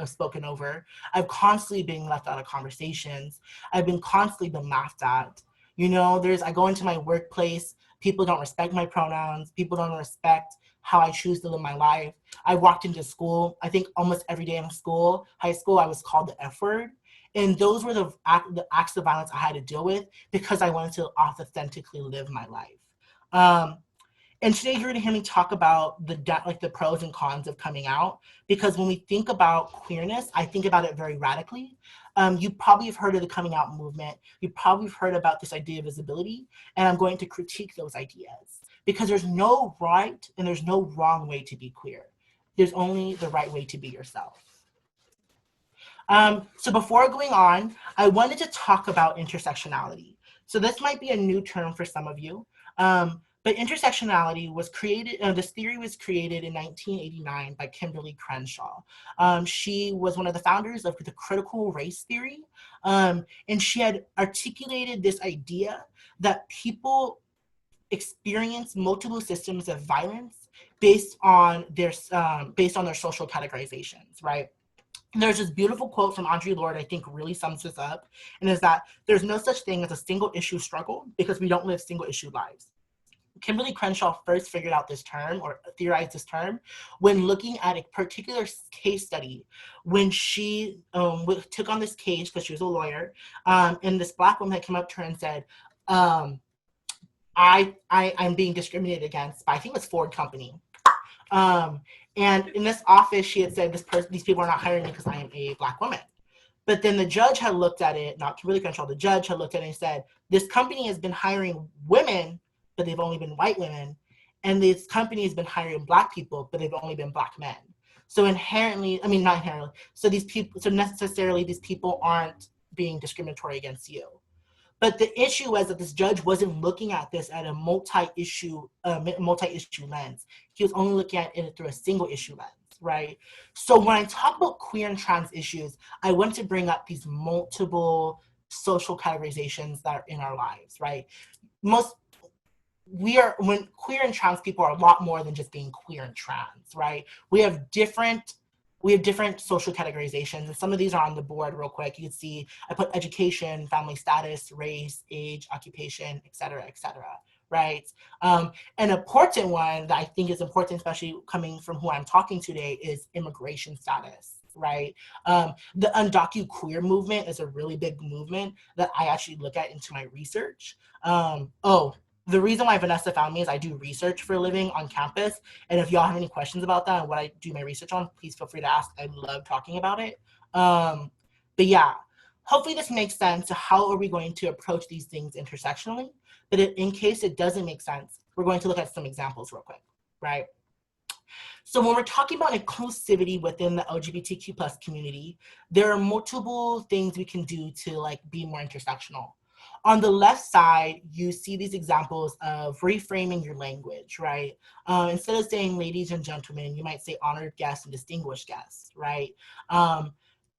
spoken over. I've constantly being left out of conversations. I've been constantly been laughed at. You know, I go into my workplace, people don't respect my pronouns, people don't respect how I choose to live my life. I walked into school, I think almost every day in school, high school, I was called the F word. And those were the acts of violence I had to deal with because I wanted to authentically live my life. And today you're going to hear me talk about the pros and cons of coming out, because when we think about queerness, I think about it very radically. You probably have heard of the coming out movement. You probably have heard about this idea of visibility, and I'm going to critique those ideas because there's no right and there's no wrong way to be queer. There's only the right way to be yourself. So before going on, I wanted to talk about intersectionality. So this might be a new term for some of you, but intersectionality was created, this theory was created in 1989 by Kimberly Crenshaw. She was one of the founders of the critical race theory, and she had articulated this idea that people experience multiple systems of violence based on their social categorizations, right? There's this beautiful quote from Audre Lorde I think really sums this up, and is that there's no such thing as a single issue struggle because we don't live single issue lives. Kimberly Crenshaw first figured out this term or theorized this term when looking at a particular case study when she took on this case because she was a lawyer, and this Black woman had come up to her and said, I'm being discriminated against by, I think it was Ford Company. And in this office, she had said, these people are not hiring me because I am a Black woman. But then the judge had looked at it, not Kimberly Crenshaw, the judge had looked at it and said, this company has been hiring women, but they've only been white women. And this company has been hiring Black people, but they've only been Black men. So inherently, I mean, not inherently, so necessarily these people aren't being discriminatory against you. But the issue was that this judge wasn't looking at this at a multi-issue lens. He was only looking at it through a single issue lens, right? So when I talk about queer and trans issues, I want to bring up these multiple social categorizations that are in our lives, right? When queer and trans people are a lot more than just being queer and trans, right? We have different social categorizations, and some of these are on the board real quick. You can see I put education, family status, race, age, occupation, et cetera, right? An important one that I think is important, especially coming from who I'm talking today, is immigration status, right? The undocumented queer movement is a really big movement that I actually look at into my research. The reason why Vanessa found me is I do research for a living on campus. And if y'all have any questions about that and what I do my research on, please feel free to ask. I love talking about it. But yeah, hopefully this makes sense to how are we going to approach these things intersectionally. But in case it doesn't make sense, we're going to look at some examples real quick, right? So when we're talking about inclusivity within the LGBTQ plus community, there are multiple things we can do to like be more intersectional. On the left side, you see these examples of reframing your language, right? Instead of saying ladies and gentlemen, you might say honored guests and distinguished guests, right?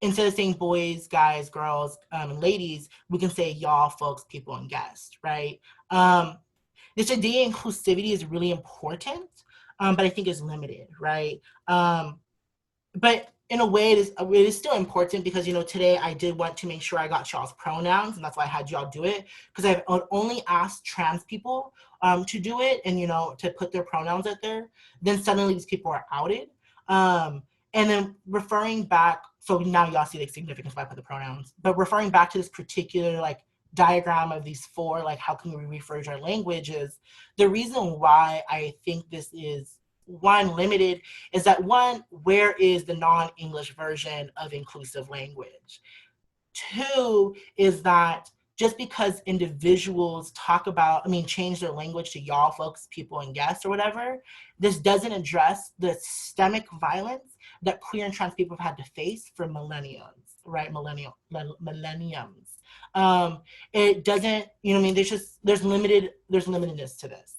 Instead of saying boys, guys, girls, and ladies, we can say y'all, folks, people, and guests, right? This idea of inclusivity is really important, but I think is limited, right? But in a way, it is still important because, you know, today I did want to make sure I got y'all's pronouns, and that's why I had y'all do it, because I've only asked trans people to do it and, you know, to put their pronouns out there. Then suddenly these people are outed. And then referring back, so now y'all see the significance why I put the pronouns, but referring back to this particular like diagram of these four, like how can we rephrase our languages, the reason why I think this is one limited is that one, where is the non-English version of inclusive language? Two is that just because individuals talk about, change their language to y'all, folks, people, and guests or whatever, this doesn't address the systemic violence that queer and trans people have had to face for millenniums, right? Millenniums. It doesn't, there's limitedness to this.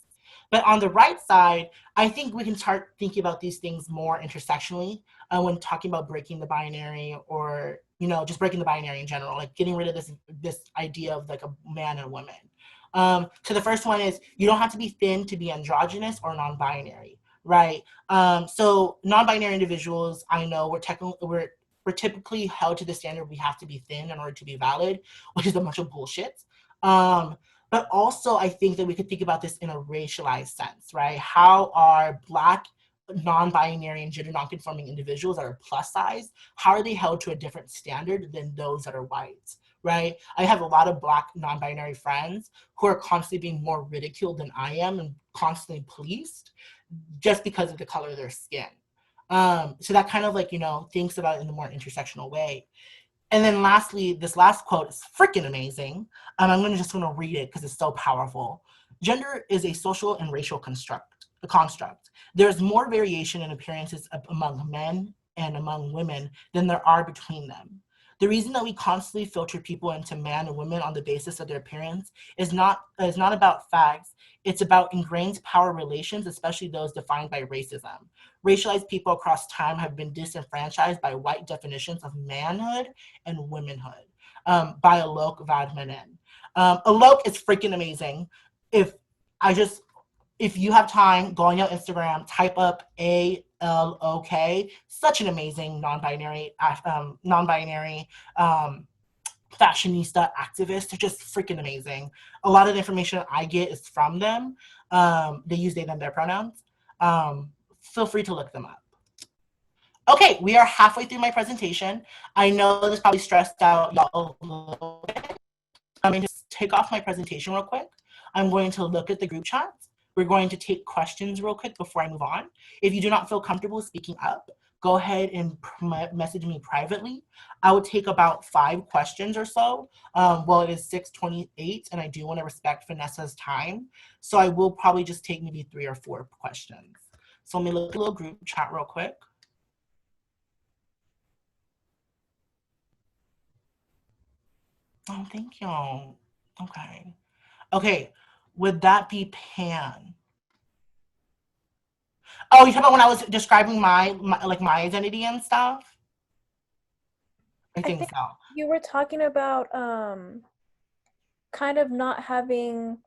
But on the right side, I think we can start thinking about these things more intersectionally when talking about breaking the binary, or just breaking the binary in general, like getting rid of this idea of like a man and a woman. So the first one is you don't have to be thin to be androgynous or non-binary, right? So non-binary individuals, I know we're typically held to the standard we have to be thin in order to be valid, which is a bunch of bullshit. But also, I think that we could think about this in a racialized sense, right? How are Black, non-binary, and gender non-conforming individuals that are plus size, how are they held to a different standard than those that are white, right? I have a lot of Black non-binary friends who are constantly being more ridiculed than I am and constantly policed just because of the color of their skin. So that kind of thinks about it in a more intersectional way. And then lastly, this last quote is freaking amazing. I'm just gonna read it because it's so powerful. Gender is a social and racial construct. There's more variation in appearances among men and among women than there are between them. The reason that we constantly filter people into man and women on the basis of their appearance is not about facts. It's about ingrained power relations, especially those defined by racism. Racialized people across time have been disenfranchised by white definitions of manhood and womanhood by Alok Vadmanen. Alok is freaking amazing. If you have time, go on your Instagram, type up ALOK. Such an amazing non-binary fashionista activists. They're just freaking amazing. A lot of the information I get is from them. They use they, them, their pronouns. Feel free to look them up. Okay, we are halfway through my presentation. I know this probably stressed out y'all a little bit. I'm going to take off my presentation real quick. I'm going to look at the group chats. We're going to take questions real quick before I move on. If you do not feel comfortable speaking up, go ahead and message me privately. I would take about 5 questions or so. Well, it is 6:28, and I do want to respect Vanessa's time. So I will probably just take maybe 3 or 4 questions. So let me look at a little group chat real quick. Oh, thank you. Okay. Okay, would that be Pan? Oh, you talking about when I was describing my identity and stuff? I think so. You were talking about kind of not having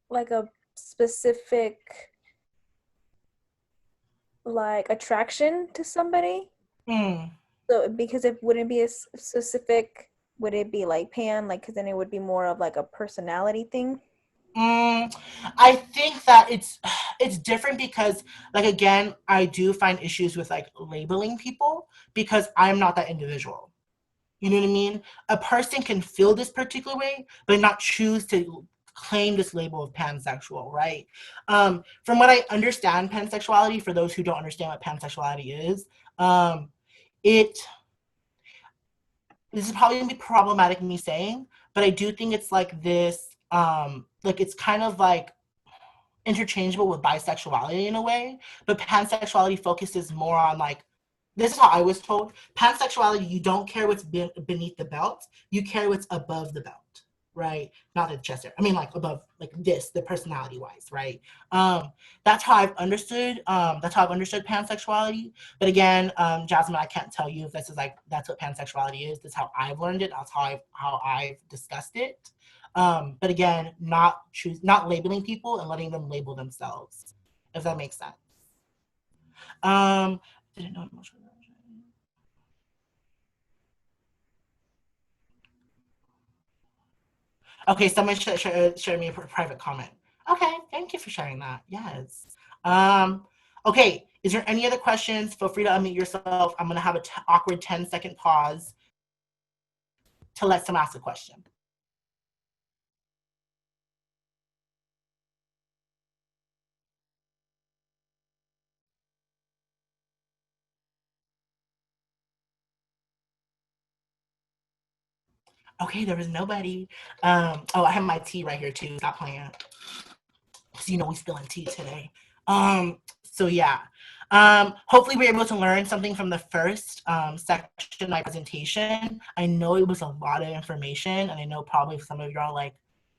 like a specific attraction to somebody. So because it wouldn't be a specific, would it be like Pan? Because then it would be more of like a personality thing. I think that it's different because again, I do find issues with labeling people because I'm not that individual. You know what I mean? A person can feel this particular way, but not choose to claim this label of pansexual, right? From what I understand pansexuality, for those who don't understand what pansexuality is, this is probably gonna be problematic me saying, but I do think it's like this, like it's kind of like interchangeable with bisexuality in a way, but pansexuality focuses more on like, this is how I was told. Pansexuality, you don't care what's beneath the belt, you care what's above the belt, right? Not the chest area. I mean, like above, like this, the personality wise, right? That's how I've understood. That's how I've understood pansexuality. But again, Jasmine, I can't tell you if this is like that's what pansexuality is. That's how I've learned it. That's how I've discussed it. But again, not labeling people and letting them label themselves, if that makes sense. Didn't know emotional. Okay, someone shared me a private comment. Okay, thank you for sharing that. Yes. Okay, is there any other questions? Feel free to unmute yourself. I'm gonna have an awkward 10-second pause to let someone ask a question. Okay, there was nobody. Oh, I have my tea right here too. Stop playing. Because you know we spilling tea today. So yeah. Hopefully we're able to learn something from the first section of my presentation. I know it was a lot of information, and I know probably some of you are like,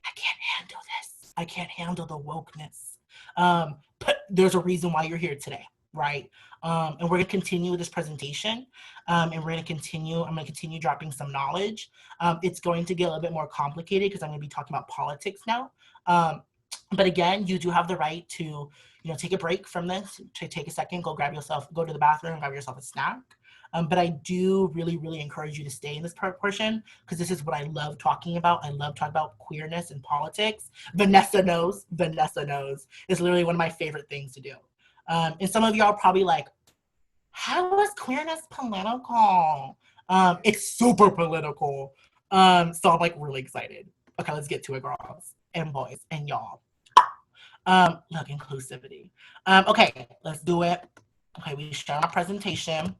I can't handle this. I can't handle the wokeness. But there's a reason why you're here today, right? And we're gonna continue with this presentation, and I'm gonna continue dropping some knowledge. It's going to get a little bit more complicated because I'm gonna be talking about politics now. But again, you do have the right to, take a break from this, to take a second, go to the bathroom, grab yourself a snack. But I do really, really encourage you to stay in this portion because this is what I love talking about. I love talking about queerness and politics. Vanessa knows. It's literally one of my favorite things to do. And some of y'all are probably like, how is queerness political? It's super political. So I'm like really excited. Okay, let's get to it, girls and boys and y'all. Look, inclusivity. Okay, let's do it. Okay, we share our presentation.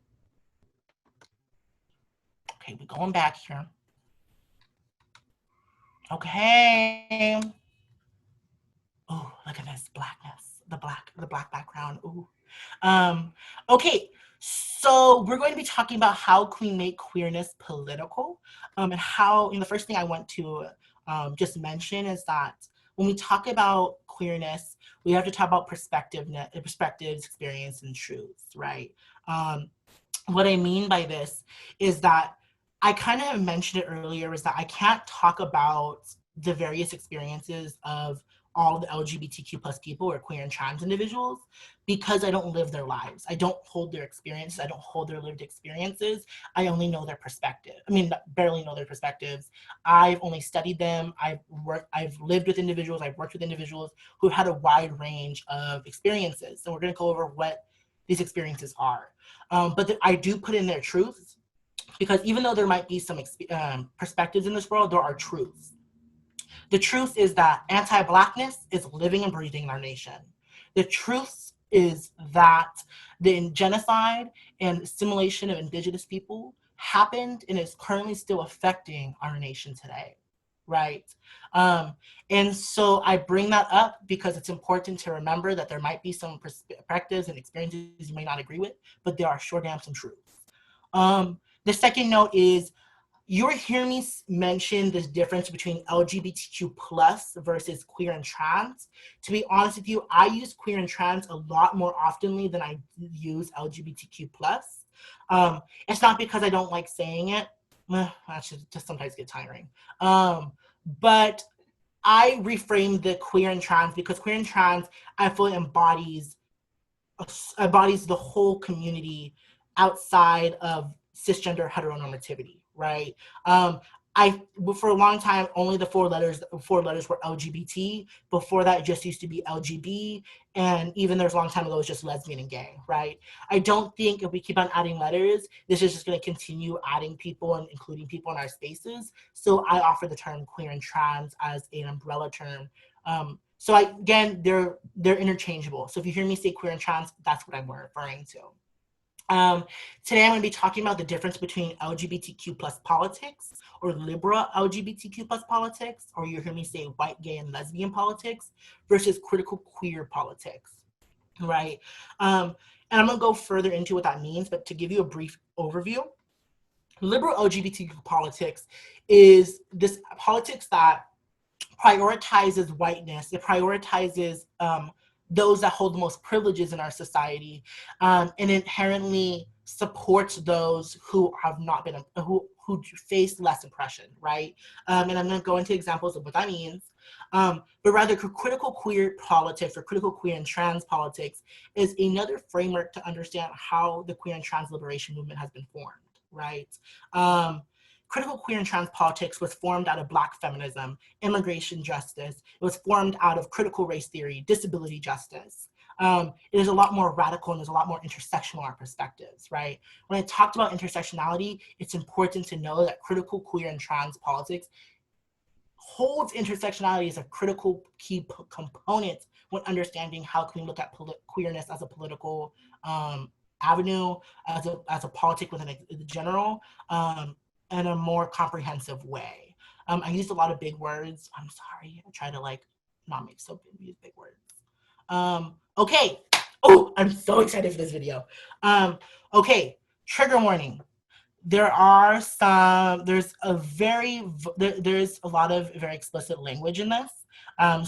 Okay, we're going back here. Okay. Oh, look at this blackness, the black background. Ooh. Okay, so we're going to be talking about how can we make queerness political, and how. The first thing I want to just mention is that when we talk about queerness, we have to talk about perspectives, experience, and truths, right? What I mean by this is that I kind of mentioned it earlier, is that I can't talk about the various experiences of all the LGBTQ plus people or queer and trans individuals because I don't live their lives. I don't hold their experiences. I don't hold their lived experiences. I only know their perspective. I mean, barely know their perspectives. I've only studied them. I've lived with individuals. I've worked with individuals who've had a wide range of experiences. So we're going to go over what these experiences are. But I do put in their truths because even though there might be some perspectives in this world, there are truths. The truth is that anti-Blackness is living and breathing in our nation. The truth is that the genocide and assimilation of indigenous people happened and is currently still affecting our nation today, right? And so I bring that up because it's important to remember that there might be some perspectives and experiences you may not agree with, but there are sure damn some truths. The second note is, you'll hear me mention this difference between LGBTQ plus versus queer and trans. To be honest with you, I use queer and trans a lot more oftenly than I use LGBTQ plus. It's not because I don't like saying it. That should just sometimes get tiring. But I reframe the queer and trans because queer and trans, I feel, embodies the whole community outside of cisgender heteronormativity, right? For a long time, only the four letters were LGBT. Before that, it just used to be LGB, and even there's a long time ago, it was just lesbian and gay, right? I don't think if we keep on adding letters, this is just going to continue adding people and including people in our spaces. So I offer the term queer and trans as an umbrella term. So again, they're interchangeable. So if you hear me say queer and trans, that's what I'm referring to. Today I'm going to be talking about the difference between LGBTQ plus politics, or liberal LGBTQ plus politics, or you hear me say white, gay, and lesbian politics, versus critical queer politics, right? And I'm going to go further into what that means, but to give you a brief overview, liberal LGBTQ politics is this politics that prioritizes whiteness. It prioritizes those that hold the most privileges in our society, and inherently supports those who have not been, who face less oppression, right? And I'm going to go into examples of what that means. But rather, critical queer politics, or critical queer and trans politics, is another framework to understand how the queer and trans liberation movement has been formed, right? Critical queer and trans politics was formed out of Black feminism, immigration justice. It was formed out of critical race theory, disability justice. It is a lot more radical and there's a lot more intersectional in our perspectives, right? When I talked about intersectionality, it's important to know that critical queer and trans politics holds intersectionality as a critical key component when understanding how can we look at queerness as a political avenue, as a politic within the general, in a more comprehensive way. I used a lot of big words. I'm sorry. I try to not make so big words. Okay. Oh, I'm so excited for this video. Okay. Trigger warning. There's a lot of very explicit language in this.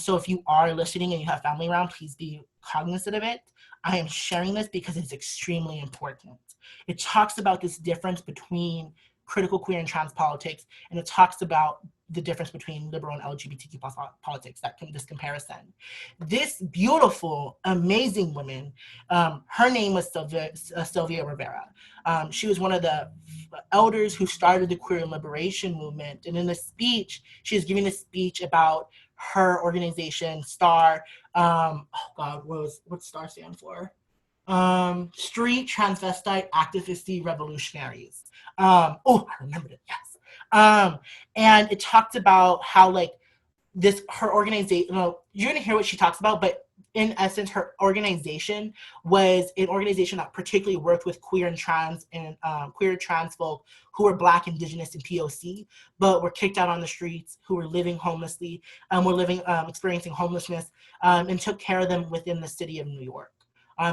So if you are listening and you have family around, please be cognizant of it. I am sharing this because it's extremely important. It talks about this difference between critical queer and trans politics, and it talks about the difference between liberal and LGBTQ plus politics, this comparison. This beautiful, amazing woman, her name was Sylvia Rivera. She was one of the elders who started the queer liberation movement. And in the speech, she was giving a speech about her organization, STAR. Oh God, what's STAR stand for? Street Transvestite Activisty Revolutionaries. Oh, I remembered it, yes. And it talked about how her organization, you're gonna hear what she talks about, but in essence, her organization was an organization that particularly worked with queer and trans folk who were Black, Indigenous, and POC, but were kicked out on the streets, who were living homelessly, experiencing homelessness, and took care of them within the city of New York.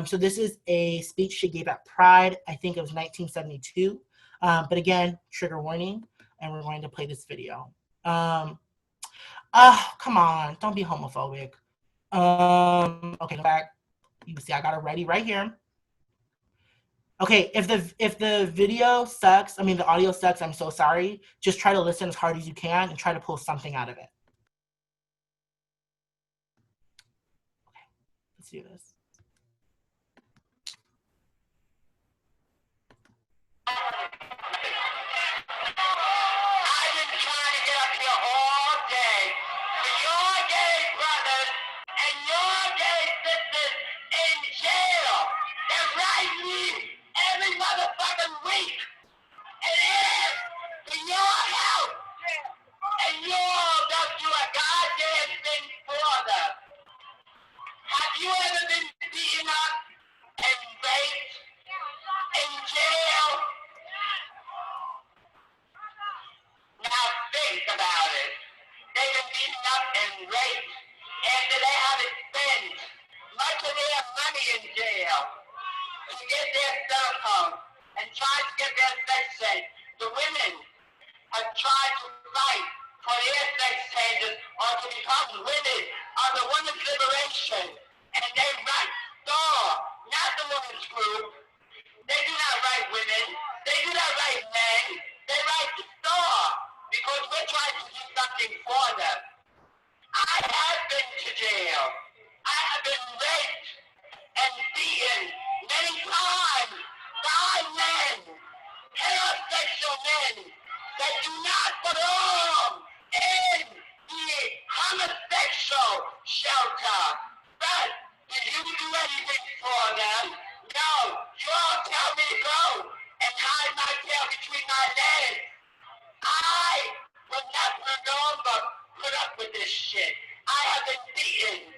So this is a speech she gave at Pride. I think it was 1972. But again, trigger warning, and we're going to play this video. Come on, don't be homophobic. Okay, back. You can see I got it ready right here. Okay, if the video sucks, the audio sucks, I'm so sorry. Just try to listen as hard as you can and try to pull something out of it. Okay, let's do this. Every motherfucking week, and ask for your help, and you all don't do a goddamn thing for them. Have you ever been beaten up and raped in jail? Now think about it. They've been beaten up and raped after they haven't spent much of their money in jail to get their stuff home and try to get their sex change. The women have tried to fight for their sex changes or to become women of the women's liberation, and they write STAR, not the women's group. They do not write women. They do not write men. They write STAR because we're trying to do something for them. I have been to jail. I have been raped and beaten many times by men, heterosexual men that do not belong in the homosexual shelter. But did you do anything for them? No. You all tell me to go and hide my tail between my legs. I will not put up with this shit. I have been beaten.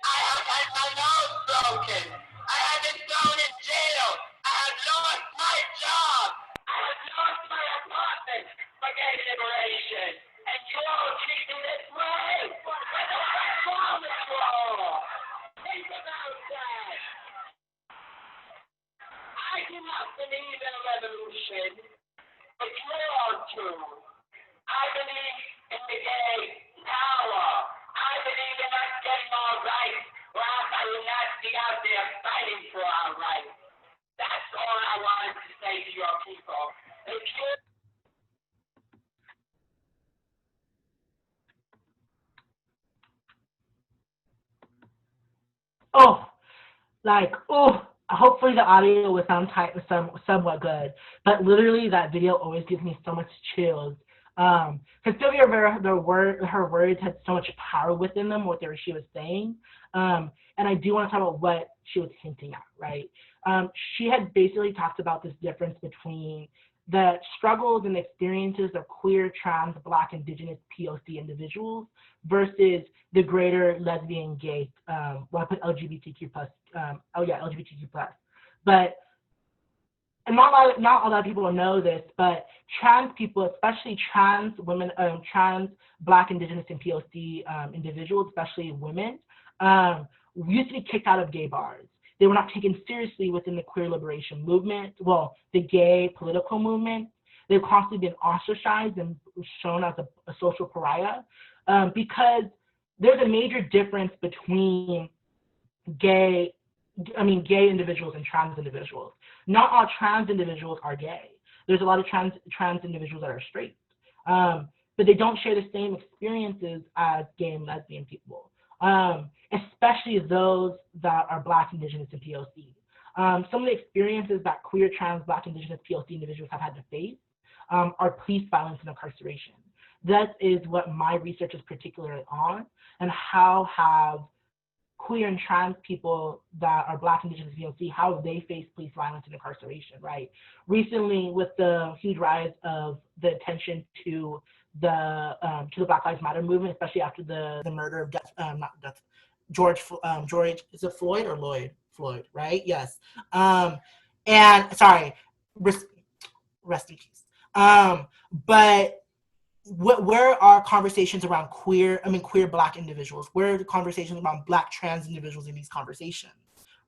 I have had my nose broken. I have been thrown in jail. I have lost in the gay power. I believe in us getting our rights, or else I will not be out there fighting for our rights. That's all I wanted to say to your people. If you Oh, hopefully the audio will sound somewhat good. But literally, that video always gives me so much chills. Because Sylvia Rivera, her words had so much power within them, what she was saying. And I do want to talk about what she was hinting at, right? She had basically talked about this difference between the struggles and experiences of queer, trans, Black, Indigenous, POC individuals versus the greater lesbian, gay, well, I put LGBTQ plus, LGBTQ plus. But and not a lot of people know this, but trans people, especially trans women, trans Black, Indigenous, and POC individuals, especially women, used to be kicked out of gay bars. They were not taken seriously within the queer liberation movement, well, the gay political movement. They've constantly been ostracized and shown as a social pariah because there's a major difference between gay individuals and trans individuals. Not all trans individuals are gay. There's a lot of trans individuals that are straight, but they don't share the same experiences as gay and lesbian people, especially those that are Black, Indigenous, and POC. Some of the experiences that queer, trans, Black, Indigenous, POC individuals have had to face are police violence and incarceration. That is what my research is particularly on, and how have queer and trans people that are Black, Indigenous, POC, how have they faced police violence and incarceration, right? Recently, with the huge rise of the attention to the Black Lives Matter movement, especially after the murder of George, is it Floyd or Lloyd? Floyd, right? Yes. And sorry, rest in peace. But where are conversations around queer Black individuals? Where are the conversations around Black trans individuals in these conversations,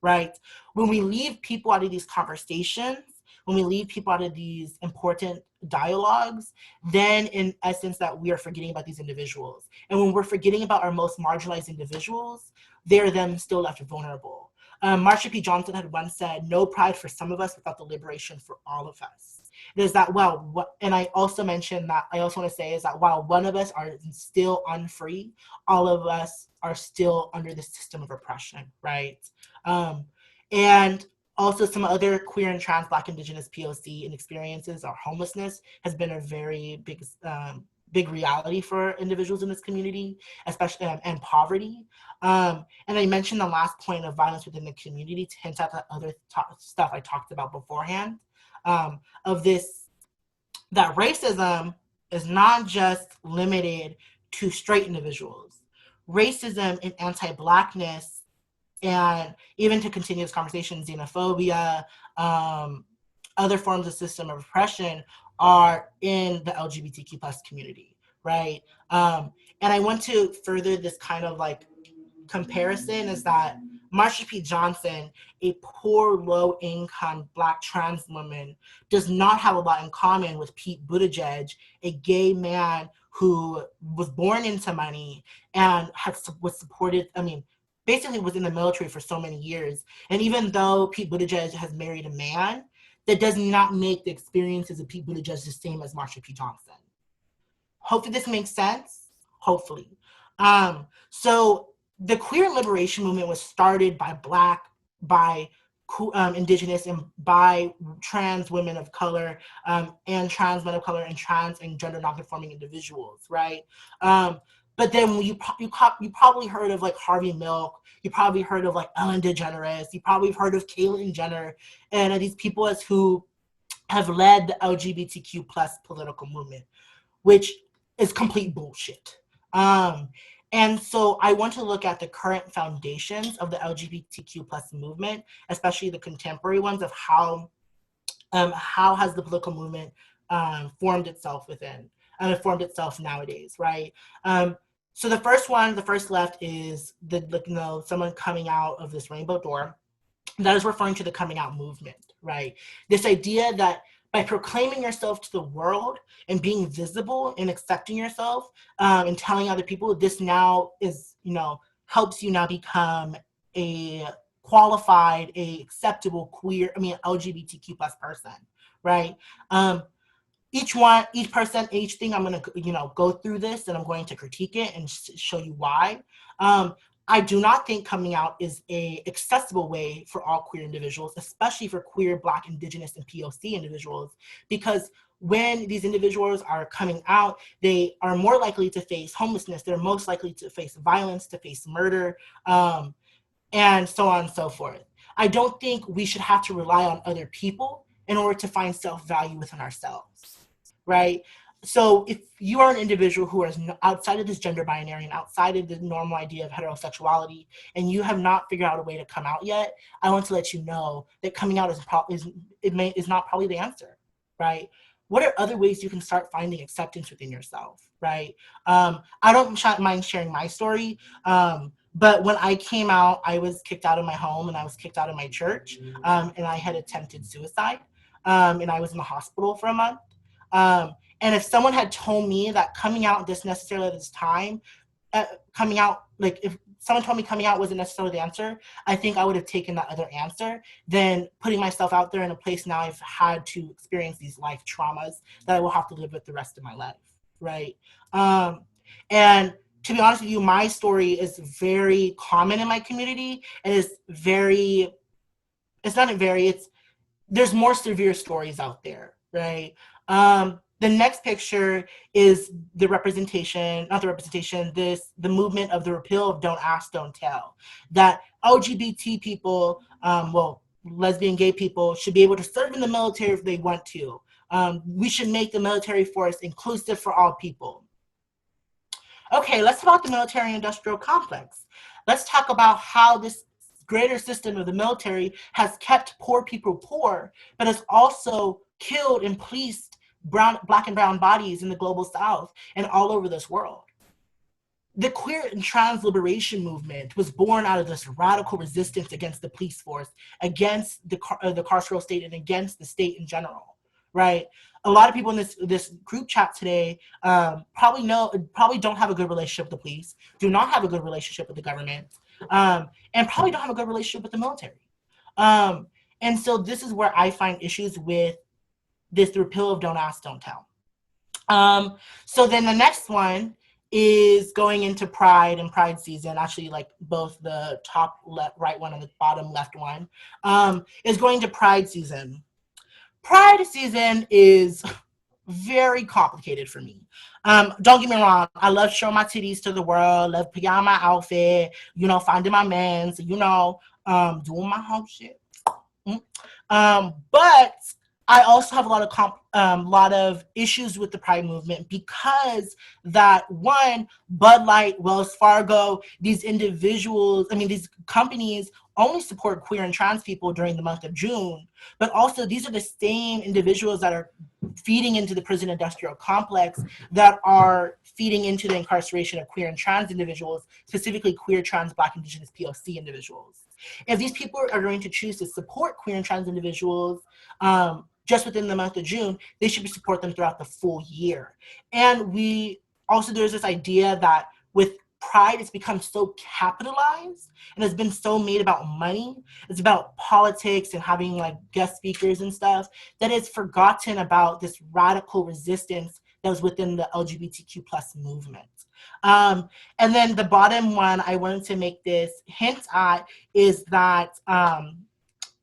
right? When we leave people out of these conversations, when we leave people out of these important dialogues, then in essence that we are forgetting about these individuals. And when we're forgetting about our most marginalized individuals, they're then still left vulnerable. Marsha P. Johnson had once said, "No pride for some of us without the liberation for all of us." It is that, and I also mentioned that, I also want to say is that while one of us are still unfree, all of us are still under the system of oppression, right? And also some other queer and trans, Black, Indigenous, POC and experiences are homelessness has been a very big reality for individuals in this community, especially, and poverty. And I mentioned the last point of violence within the community to hint at the other stuff I talked about beforehand, of this, that racism is not just limited to straight individuals. Racism and anti-Blackness, and even to continue this conversation, xenophobia, other forms of system of oppression are in the LGBTQ plus community, right? And I want to further this kind of like comparison is that Marsha P. Johnson, a poor, low-income Black trans woman, does not have a lot in common with Pete Buttigieg, a gay man who was born into money and was supported, basically was in the military for so many years. And even though Pete Buttigieg has married a man, that does not make the experiences of Pete Buttigieg the same as Marsha P. Johnson. Hopefully this makes sense. Hopefully. So the queer liberation movement was started by Black, by Indigenous, and by trans women of color, and trans men of color, and trans and gender nonconforming individuals, right? But then you probably heard of like Harvey Milk, you probably heard of like Ellen DeGeneres, you probably heard of Caitlyn Jenner, and these people as who have led the LGBTQ plus political movement, which is complete bullshit. And so I want to look at the current foundations of the LGBTQ plus movement, especially the contemporary ones, of how has the political movement formed itself within, and it formed itself nowadays, right? So the first left is someone coming out of this rainbow door. That is referring to the coming out movement, right? This idea that by proclaiming yourself to the world and being visible and accepting yourself, and telling other people, this now is, helps you now become a qualified, a acceptable queer, LGBTQ plus person, right? Each person, each thing, I'm going to, go through this and I'm going to critique it and show you why. I do not think coming out is a accessible way for all queer individuals, especially for queer, Black, Indigenous, and POC individuals, because when these individuals are coming out, they are more likely to face homelessness. They're most likely to face violence, to face murder, and so on and so forth. I don't think we should have to rely on other people in order to find self-value within ourselves, right? So if you are an individual who is outside of this gender binary and outside of the normal idea of heterosexuality, and you have not figured out a way to come out yet, I want to let you know that coming out is not probably the answer, right? What are other ways you can start finding acceptance within yourself, right? I don't mind sharing my story, but when I came out, I was kicked out of my home and I was kicked out of my church, and I had attempted suicide, and I was in the hospital for a month. And if someone had told me that coming out this necessarily at this time, if someone told me coming out wasn't necessarily the answer, I think I would have taken that other answer than putting myself out there in a place now I've had to experience these life traumas that I will have to live with the rest of my life, right? And to be honest with you, my story is very common in my community, and there's more severe stories out there, right? The next picture is the movement of the repeal of Don't Ask, Don't Tell. That LGBT people, lesbian, gay people should be able to serve in the military if they want to. We should make the military force inclusive for all people. Okay, let's talk about the military-industrial complex. Let's talk about how this greater system of the military has kept poor people poor, but has also killed and policed Black and brown bodies in the global South and all over this world. The queer and trans liberation movement was born out of this radical resistance against the police force, against the carceral state, and against the state in general, right? A lot of people in this group chat today probably don't have a good relationship with the police, do not have a good relationship with the government, and probably don't have a good relationship with the military. And so this is where I find issues with this repeal of Don't Ask, Don't Tell. So then the next one is going into Pride and Pride season, actually like both the top right one and the bottom left one, is going to Pride season. Pride season is very complicated for me. Don't get me wrong, I love showing my titties to the world, love putting on my outfit, finding my mans, doing my whole shit. But I also have a lot of issues with the Pride movement because that one, Bud Light, Wells Fargo, these companies only support queer and trans people during the month of June, but also these are the same individuals that are feeding into the prison industrial complex, that are feeding into the incarceration of queer and trans individuals, specifically queer, trans, Black, Indigenous, POC individuals. If these people are going to choose to support queer and trans individuals just within the month of June, they should support them throughout the full year. And there's this idea that with Pride, it's become so capitalized and has been so made about money. It's about politics and having like guest speakers and stuff, that it's forgotten about this radical resistance that was within the LGBTQ plus movement. And then the bottom one I wanted to make this hint at is that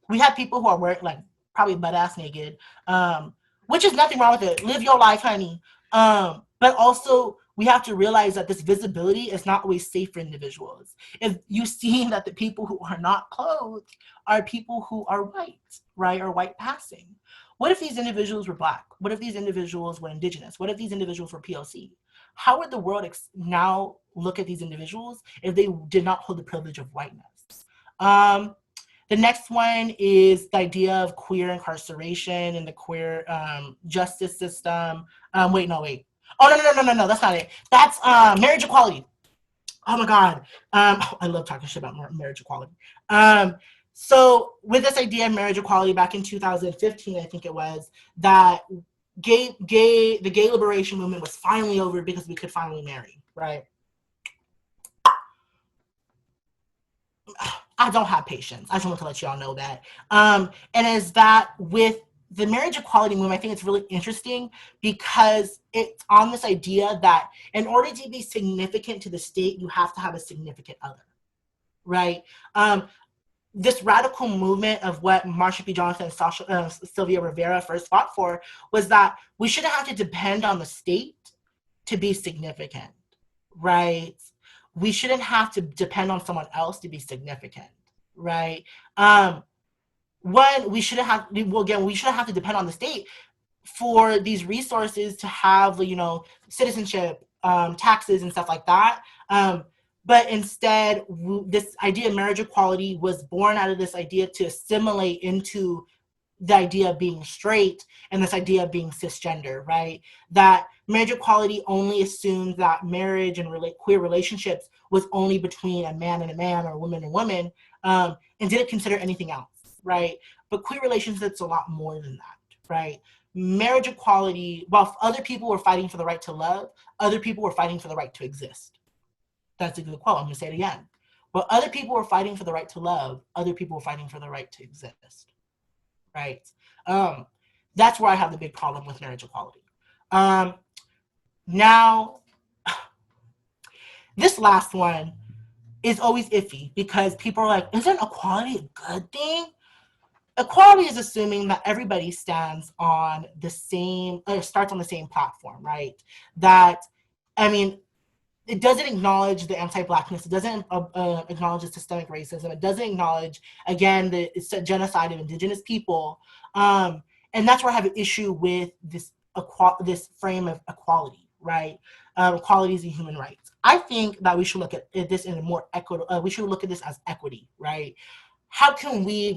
we have people who are wearing like probably butt ass naked, which is nothing wrong with it. Live your life, honey. But also we have to realize that this visibility is not always safe for individuals. If you've seen that the people who are not clothed are people who are white, right, or white passing. What if these individuals were Black? What if these individuals were Indigenous? What if these individuals were POC? How would the world now look at these individuals if they did not hold the privilege of whiteness? The next one is the idea of queer incarceration and the queer justice system. Oh, no, that's not it. That's marriage equality. Oh my God. I love talking shit about marriage equality. So with this idea of marriage equality back in 2015, I think it was, that the gay liberation movement was finally over because we could finally marry, right? I don't have patience. I just want to let y'all know that. And is that with the marriage equality movement, I think it's really interesting because it's on this idea that in order to be significant to the state, you have to have a significant other, right? This radical movement of what Marsha P. Johnson and Sylvia Rivera first fought for was that we shouldn't have to depend on the state to be significant, right? We shouldn't have to depend on someone else to be significant, right? We shouldn't have to depend on the state for these resources to have, citizenship, taxes and stuff like that. But instead, this idea of marriage equality was born out of this idea to assimilate into the idea of being straight and this idea of being cisgender, right? That marriage equality only assumed that marriage and queer relationships was only between a man and a man or a woman and woman, and didn't consider anything else, right? But queer relationships are a lot more than that, right? Marriage equality, while other people were fighting for the right to love, other people were fighting for the right to exist. That's a good quote. I'm going to say it again. While other people were fighting for the right to love, other people were fighting for the right to exist. Right? That's where I have the big problem with marriage equality. Now, this last one is always iffy because people are like, isn't equality a good thing? Equality is assuming that everybody stands on the same, starts on the same platform, right? That, I mean, it doesn't acknowledge the anti-Blackness. It doesn't acknowledge the systemic racism. It doesn't acknowledge, again, the genocide of Indigenous people. And that's where I have an issue with this frame of equality, right? Equality is a human rights. I think that we should look at this in a more equitable. We should look at this as equity, right? How can we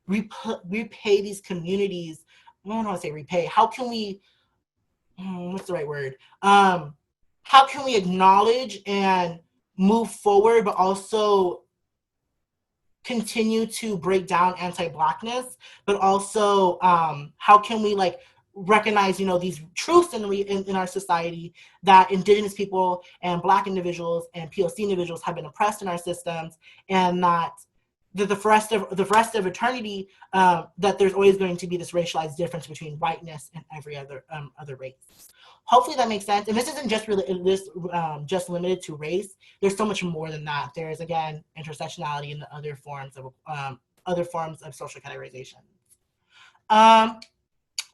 repay these communities? I don't want to say repay. How can we? What's the right word? How can we acknowledge and move forward, but also continue to break down anti-Blackness, but also how can we recognize, these truths in our society that Indigenous people and Black individuals and POC individuals have been oppressed in our systems, and that the rest of eternity, that there's always going to be this racialized difference between whiteness and every other race. Hopefully that makes sense. And this isn't just just limited to race. There's so much more than that. There's, again, intersectionality and the other forms of social categorization.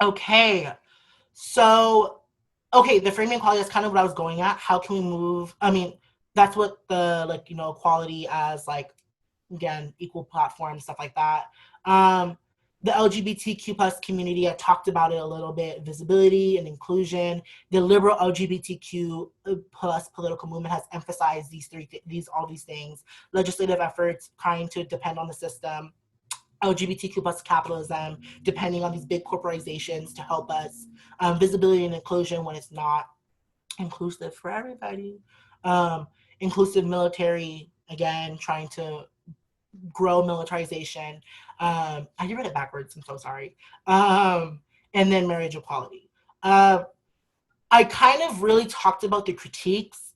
Okay, so the framing equality is kind of what I was going at. How can we move? I mean, that's what the equality as again, equal platform, stuff like that. The LGBTQ plus community, I talked about it a little bit, visibility and inclusion. The liberal LGBTQ plus political movement has emphasized all these things. Legislative efforts trying to depend on the system. LGBTQ plus capitalism, depending on these big corporations to help us. Visibility and inclusion when it's not inclusive for everybody. Inclusive military, again, trying to grow militarization. I read it backwards, I'm so sorry. And then marriage equality. I kind of really talked about the critiques.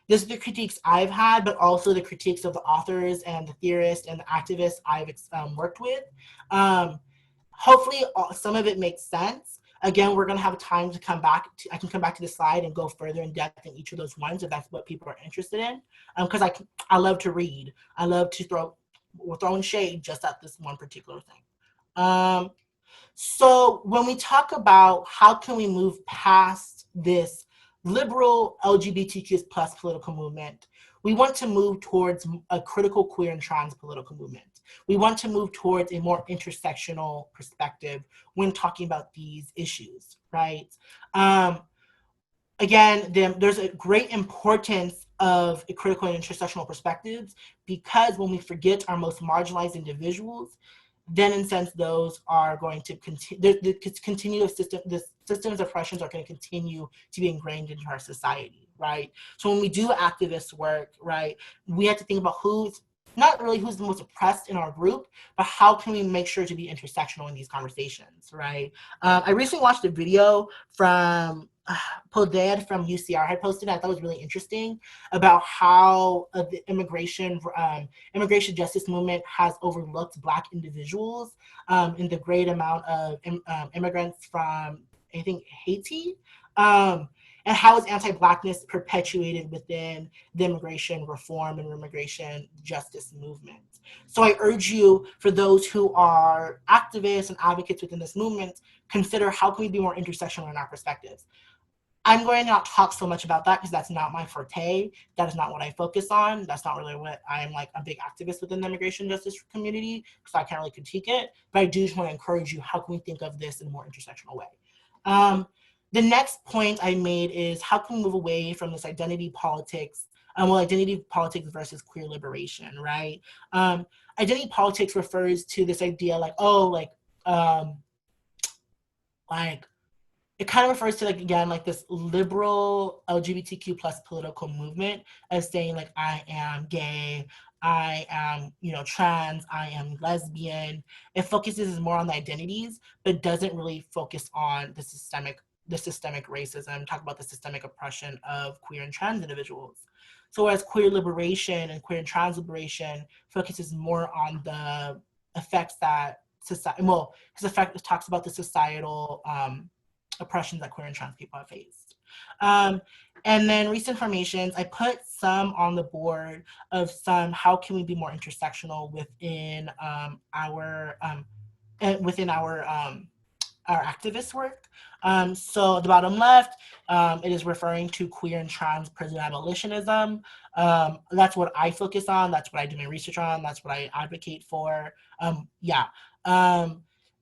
This is the critiques I've had, but also the critiques of the authors and the theorists and the activists I've worked with. Hopefully some of it makes sense. Again, we're going to have time to come back to, I can come back to the slide and go further in depth in each of those ones if that's what people are interested in. Because I love to read. I love to we're throwing shade just at this one particular thing. So when we talk about how can we move past this liberal LGBTQ plus political movement, we want to move towards a critical queer and trans political movement. We want to move towards a more intersectional perspective when talking about these issues, right? Again, there's a great importance of a critical and intersectional perspectives, because when we forget our most marginalized individuals, then in a sense those are going to continue, the systems of oppressions are going to continue to be ingrained into our society, right? So when we do activist work, right, we have to think about who's not really who's the most oppressed in our group, but how can we make sure to be intersectional in these conversations, right? I recently watched a video from Poded from UCR had posted, I thought it was really interesting, about how the immigration justice movement has overlooked Black individuals in the great amount of immigrants from, I think, Haiti, and how is anti-Blackness perpetuated within the immigration reform and immigration justice movement. So I urge you, for those who are activists and advocates within this movement, consider how can we be more intersectional in our perspectives. I'm going to not talk so much about that because that's not my forte. That is not what I focus on. That's not really what I'm like a big activist within the immigration justice community, so I can't really critique it. But I do just want to encourage you, how can we think of this in a more intersectional way? The next point I made is how can we move away from this identity politics, identity politics versus queer liberation, right? Identity politics refers to this idea like, it kind of refers to, like, again, like this liberal LGBTQ plus political movement as saying, like, I am gay, I am, trans, I am lesbian. It focuses more on the identities, but doesn't really focus on the systemic racism, talk about the systemic oppression of queer and trans individuals. So whereas queer liberation and queer and trans liberation focuses more on the effects that society, it talks about the societal oppressions that queer and trans people have faced. And then recent formations, I put some on the board of some, how can we be more intersectional within our activist work. So the bottom left, it is referring to queer and trans prison abolitionism. That's what I focus on. That's what I do my research on. That's what I advocate for.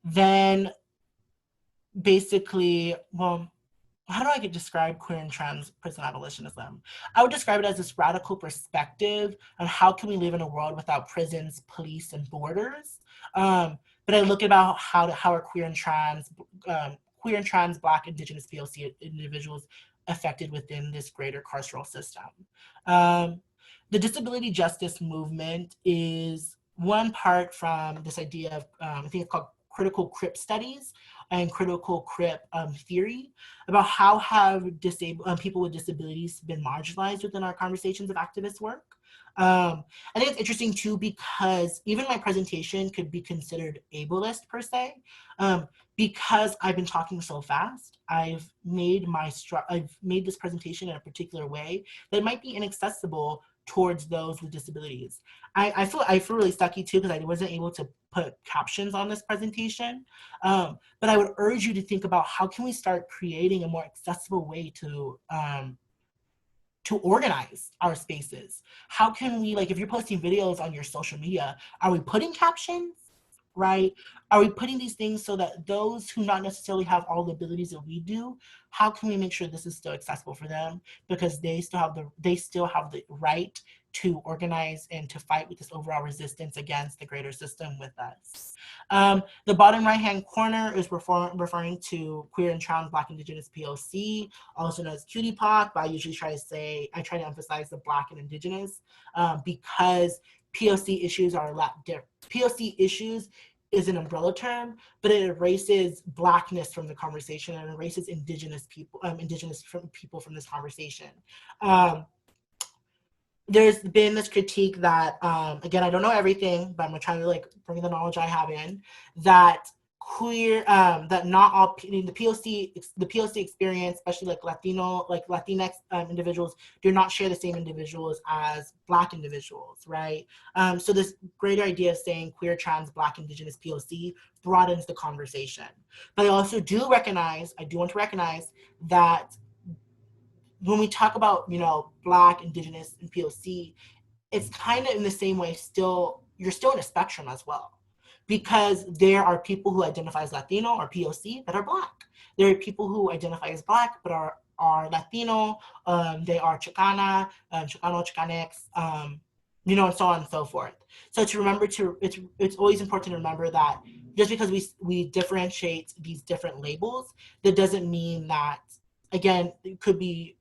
Then basically, how do I describe queer and trans prison abolitionism? I would describe it as this radical perspective on how can we live in a world without prisons, police, and borders. But I look about how are queer and trans, Black, Indigenous, POC individuals affected within this greater carceral system. The disability justice movement is one part from this idea of, I think it's called critical CRIP studies and critical CRIP theory, about how have people with disabilities been marginalized within our conversations of activist work. I think it's interesting too, because even my presentation could be considered ableist per se, because I've been talking so fast. I've made this presentation in a particular way that might be inaccessible towards those with disabilities. I feel really sucky too, because I wasn't able to put captions on this presentation. But I would urge you to think about how can we start creating a more accessible way to organize our spaces. How can we, like, if you're posting videos on your social media, are we putting captions, right? Are we putting these things so that those who not necessarily have all the abilities that we do, how can we make sure this is still accessible for them? Because they still have the right to organize and to fight with this overall resistance against the greater system with us. The bottom right-hand corner is referring to queer and trans, Black, Indigenous, POC, also known as QTPOC, but I usually try to emphasize the Black and Indigenous, because POC issues are a lot different. POC issues is an umbrella term, but it erases Blackness from the conversation and erases Indigenous people, people from this conversation. There's been this critique that, again, I don't know everything, but I'm trying to bring the knowledge I have in, that that not all the POC experience, especially Latinx individuals, do not share the same individuals as Black individuals, right? So this greater idea of saying queer, trans, Black, Indigenous, POC broadens the conversation. But I also do want to recognize that when we talk about, Black, Indigenous, and POC, it's kind of in the same way you're still in a spectrum as well. Because there are people who identify as Latino or POC that are Black. There are people who identify as Black but are Latino, they are Chicana, Chicano, Chicanx, and so on and so forth. So it's always important to remember that just because we differentiate these different labels, that doesn't mean that, again, it could be,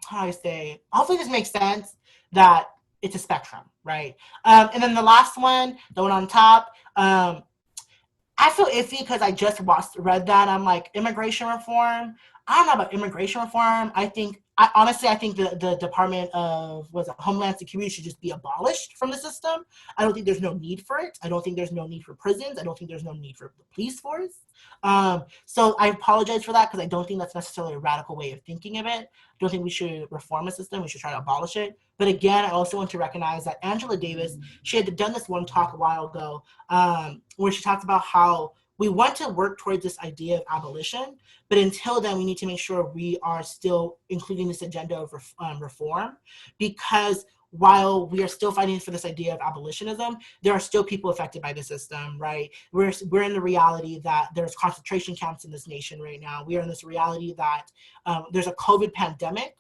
hopefully this makes sense, that it's a spectrum, right? And then the last one, the one on top, I feel iffy because I just read that. I'm like, immigration reform. I don't know about immigration reform. I think the Department of Homeland Security should just be abolished from the system. I don't think there's no need for it. I don't think there's no need for prisons. I don't think there's no need for the police force. So I apologize for that because I don't think that's necessarily a radical way of thinking of it. I don't think we should reform a system. We should try to abolish it. But again, I also want to recognize that Angela Davis, she had done this one talk a while ago where she talked about how we want to work towards this idea of abolition, but until then, we need to make sure we are still including this agenda of reform, because while we are still fighting for this idea of abolitionism, there are still people affected by the system, right? We're in the reality that there's concentration camps in this nation right now. We are in this reality that there's a COVID pandemic,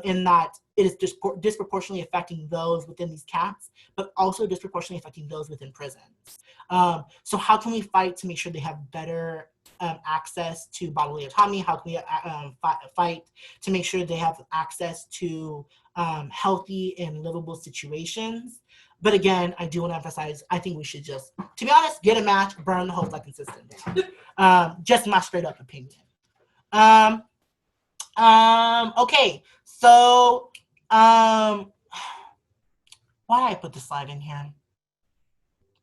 in that it is disproportionately affecting those within these camps, but also disproportionately affecting those within prisons. So how can we fight to make sure they have better access to bodily autonomy? How can we fight to make sure they have access to healthy and livable situations? But again, I do want to emphasize, I think we should just, to be honest, get a match, burn the whole fucking system down. Just my straight up opinion. Okay, so why did I put the slide in here?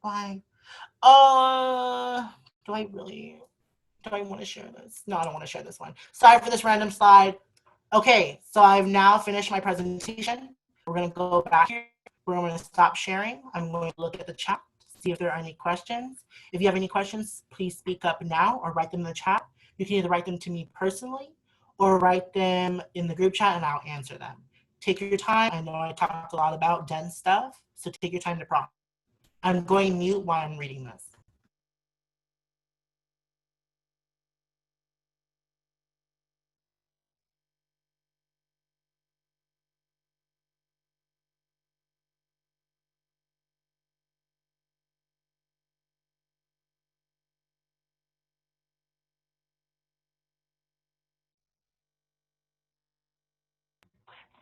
Why? Do I want to share this? No, I don't want to share this one. Sorry for this random slide. Okay, so I've now finished my presentation. We're going to go back here. We're going to stop sharing. I'm going to look at the chat, see if there are any questions. If you have any questions, please speak up now or write them in the chat. You can either write them to me personally or write them in the group chat and I'll answer them. Take your time. I know I talked a lot about dense stuff, so take your time to process. I'm going mute while I'm reading this.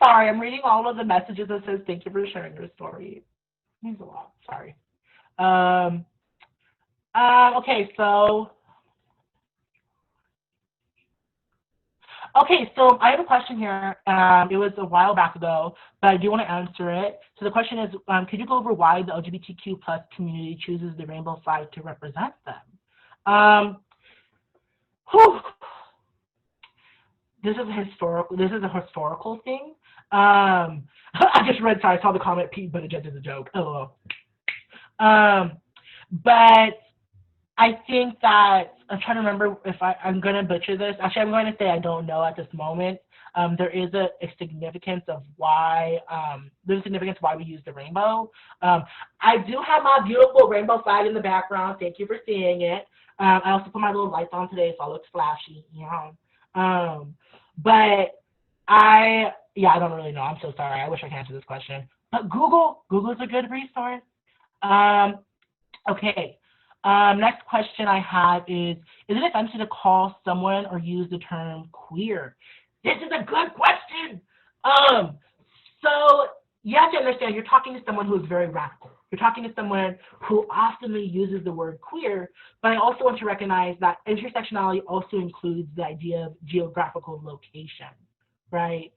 Sorry, I'm reading all of the messages that says thank you for sharing your story. It means a lot. Sorry. Okay, so I have a question here. It was a while back ago, but I do want to answer it. So the question is, could you go over why the LGBTQ plus community chooses the rainbow flag to represent them? This is a historical thing. I just read, sorry, I saw the comment, Pete Buttigieg is a joke. LOL. But I think that, I'm trying to remember if I'm going to butcher this. Actually, I'm going to say I don't know at this moment. There is a significance of why, there's a significance why we use the rainbow. I do have my beautiful rainbow flag in the background. Thank you for seeing it. I also put my little lights on today, so it looks flashy. Yeah. But I don't really know. I'm so sorry. I wish I could answer this question. But Google's a good resource. Okay. Next question I have is it offensive to call someone or use the term queer? This is a good question. So you have to understand, you're talking to someone who is very radical. You're talking to someone who oftenly uses the word queer, but I also want to recognize that intersectionality also includes the idea of geographical location, right?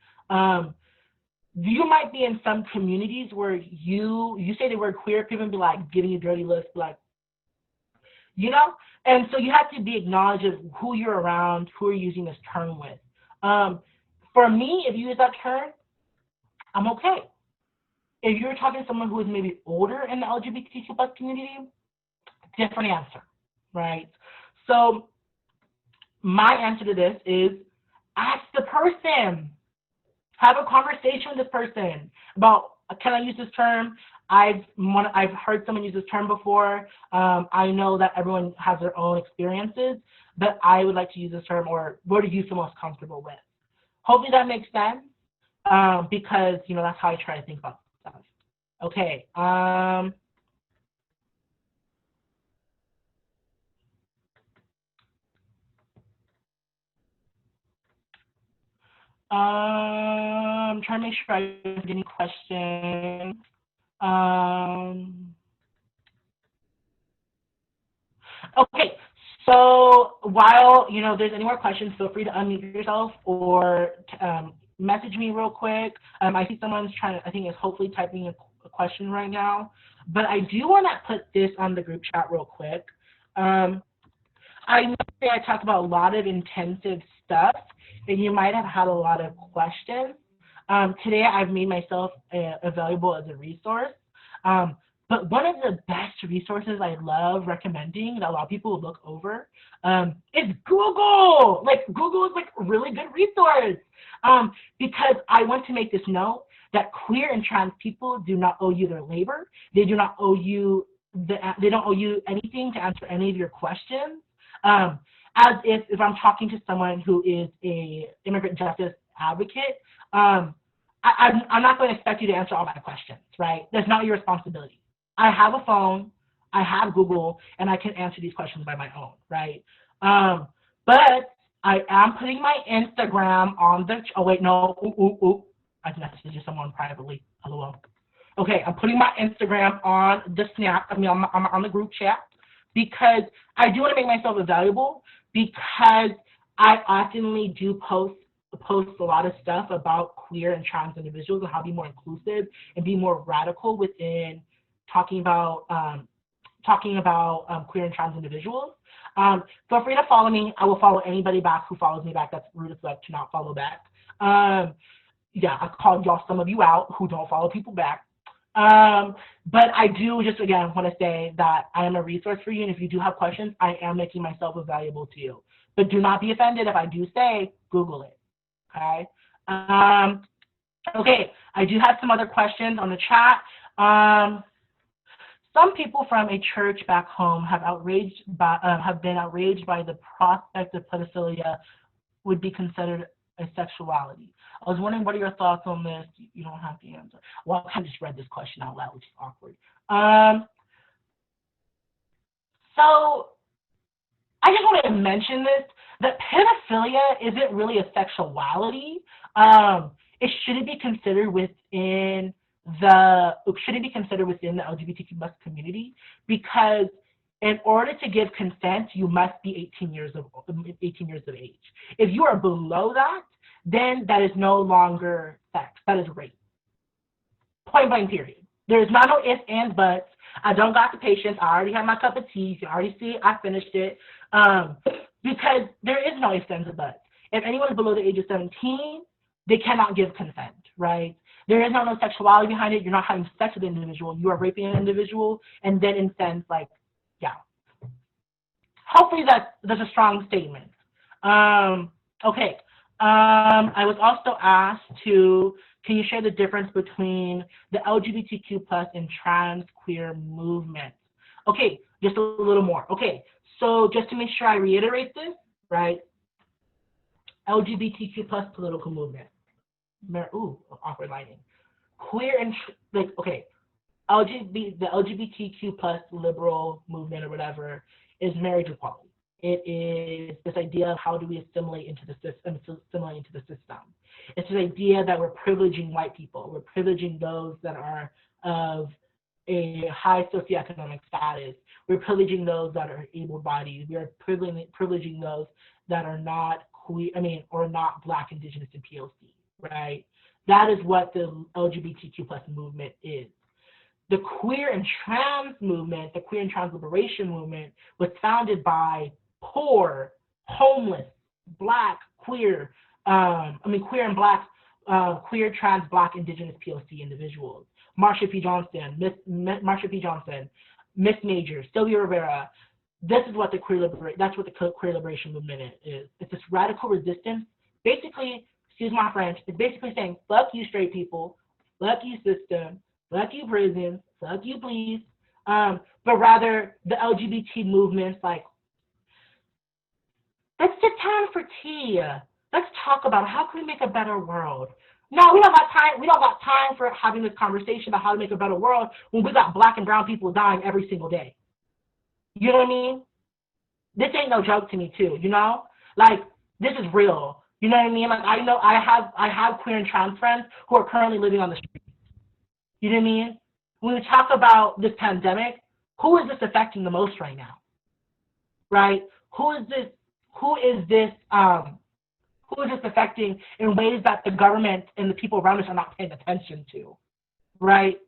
You might be in some communities where you say the word queer, people be like giving you dirty looks, like, you know? And so you have to be acknowledged of who you're around, who are you using this term with. For me, if you use that term, I'm okay. If you're talking to someone who is maybe older in the LGBTQ plus community, different answer, right? So my answer to this is ask the person. Have a conversation with this person about, can I use this term? I've heard someone use this term before. I know that everyone has their own experiences, but I would like to use this term, or what do you feel most comfortable with? Hopefully that makes sense, because, you know, that's how I try to think about stuff. Okay. I'm trying to make sure I have any questions. Okay, so while there's any more questions, feel free to unmute yourself or message me real quick. I see someone's I think is hopefully typing a question right now, but I do want to put this on the group chat real quick. I know that I talked about a lot of intensive stuff, and you might have had a lot of questions. Today, I've made myself available as a resource. But one of the best resources I love recommending that a lot of people look over is Google. Like, Google is like a really good resource because I want to make this note that queer and trans people do not owe you their labor. They do not owe you they don't owe you anything to answer any of your questions. As if I'm talking to someone who is a immigrant justice advocate, I'm not going to expect you to answer all my questions, right? That's not your responsibility. I have a phone, I have Google, and I can answer these questions by my own, right? But I am putting my Instagram on the, oh wait, no, I messaged someone privately, LOL. Okay, I'm putting my Instagram on the Snap, on the group chat, because I do want to make myself valuable, because I oftenly do post a lot of stuff about queer and trans individuals and how to be more inclusive and be more radical within talking about queer and trans individuals. Feel free to follow me. I will follow anybody back who follows me back. That's rude as fuck to not follow back. Yeah, I called some of you out who don't follow people back. But I do just, again, want to say that I am a resource for you, and if you do have questions, I am making myself valuable to you. But do not be offended if I do say Google it, okay? Okay, I do have some other questions on the chat. Some people from a church back home have been outraged by the prospect of pedophilia would be considered a sexuality. I was wondering, what are your thoughts on this? You don't have to answer. Well, I just read this question out loud, which is awkward. So I just want to mention this, that pedophilia isn't really a sexuality. It shouldn't be considered within the LGBTQ+ community, because in order to give consent, you must be 18 years of age. If you are below that, then that is no longer sex. That is rape. Point blank, period. There is not no ifs, ands, buts. I don't got the patience. I already had my cup of tea. You can already see I finished it. Because there is no ifs, ands, or buts. If anyone is below the age of 17, they cannot give consent, right? There is no sexuality behind it. You're not having sex with an individual. You are raping an individual, and then in sense, like, yeah. Hopefully that's a strong statement. Okay. I was also asked can you share the difference between the LGBTQ+ and trans queer movements? Okay, just a little more. Okay, so just to make sure I reiterate this, right? LGBTQ+ political movement. Ooh, awkward lighting. Queer and the LGBTQ+ liberal movement or whatever is marriage equality. It is this idea of how do we assimilate into the system. It's this idea that we're privileging white people. We're privileging those that are of a high socioeconomic status. We're privileging those that are able-bodied. We are privileging those that are not queer, or not Black, Indigenous, and POC, right? That is what the LGBTQ+ movement is. The queer and trans movement, the queer and trans liberation movement, was founded by poor, homeless, Black, queer, queer and Black, queer, trans, Black, Indigenous, POC individuals. Marsha P. Johnson, Miss Major, Sylvia Rivera. This is what the queer liberation movement is. It's this radical resistance. Basically, excuse my French, it's basically saying, fuck you straight people, fuck you system, fuck you prison, fuck you police, but rather the LGBT movements, like, let's sit down for tea. Let's talk about how can we make a better world. No, we don't got time. We don't got time for having this conversation about how to make a better world when we got Black and brown people dying every single day. You know what I mean? This ain't no joke to me too, you know? Like, this is real. You know what I mean? Like, I know I have queer and trans friends who are currently living on the street. You know what I mean? when we talk about this pandemic, who is this affecting the most right now, right? Who is this affecting in ways that the government and the people around us are not paying attention to, right?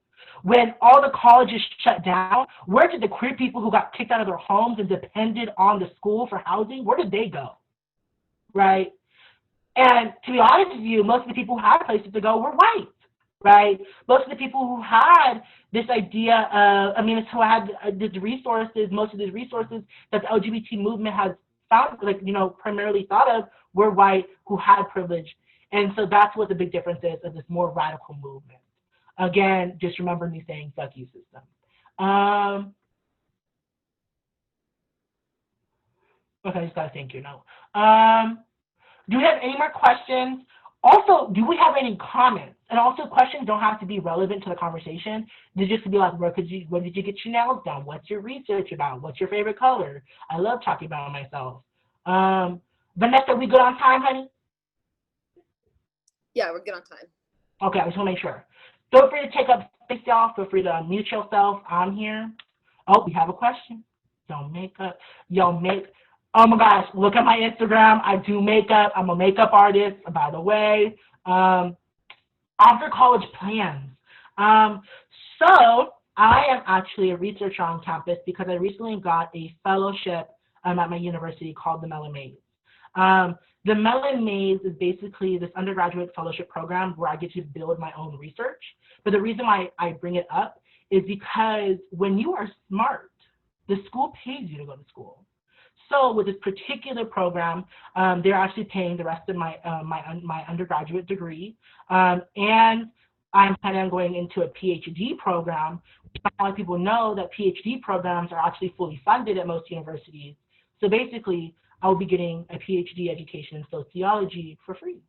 When all the colleges shut down, where did the queer people who got kicked out of their homes and depended on the school for housing, where did they go, right? And to be honest with you, most of the people who had places to go were white, right? Most of the people who had this idea of, who had these resources, most of these resources that the LGBT movement has found, primarily thought of, were white who had privilege. And so that's what the big difference is of this more radical movement. Again, just remember me saying, fuck you, system. Okay, I just got a thank you note. Do we have any more questions? Also, do we have any comments? And also, questions don't have to be relevant to the conversation. They just to be like, where did you get your nails done? What's your research about? What's your favorite color? I love talking about myself. Vanessa, we good on time, honey? Yeah, we're good on time. Okay, I just want to make sure. Feel free to take up space, y'all. Feel free to unmute yourself. I'm here. Oh, we have a question. Oh my gosh, look at my Instagram. I do makeup. I'm a makeup artist, by the way. After college plans. So I am actually a researcher on campus because I recently got a fellowship at my university called the Mellon Maze. The Mellon Maze is basically this undergraduate fellowship program where I get to build my own research. But the reason why I bring it up is because when you are smart, the school pays you to go to school. So with this particular program, they're actually paying the rest of my my undergraduate degree, and I'm planning on going into a PhD program. A lot of people know that PhD programs are actually fully funded at most universities. So basically, I will be getting a PhD education in sociology for free.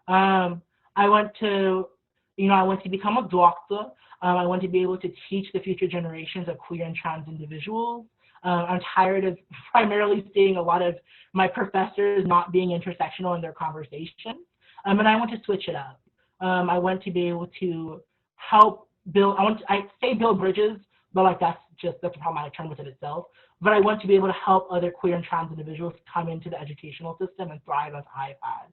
I want to become a doctor. I want to be able to teach the future generations of queer and trans individuals. I'm tired of primarily seeing a lot of my professors not being intersectional in their conversations. And I want to switch it up. I want to be able to help build, I say build bridges, but like that's a problematic term within itself. But I want to be able to help other queer and trans individuals come into the educational system and thrive as I've had.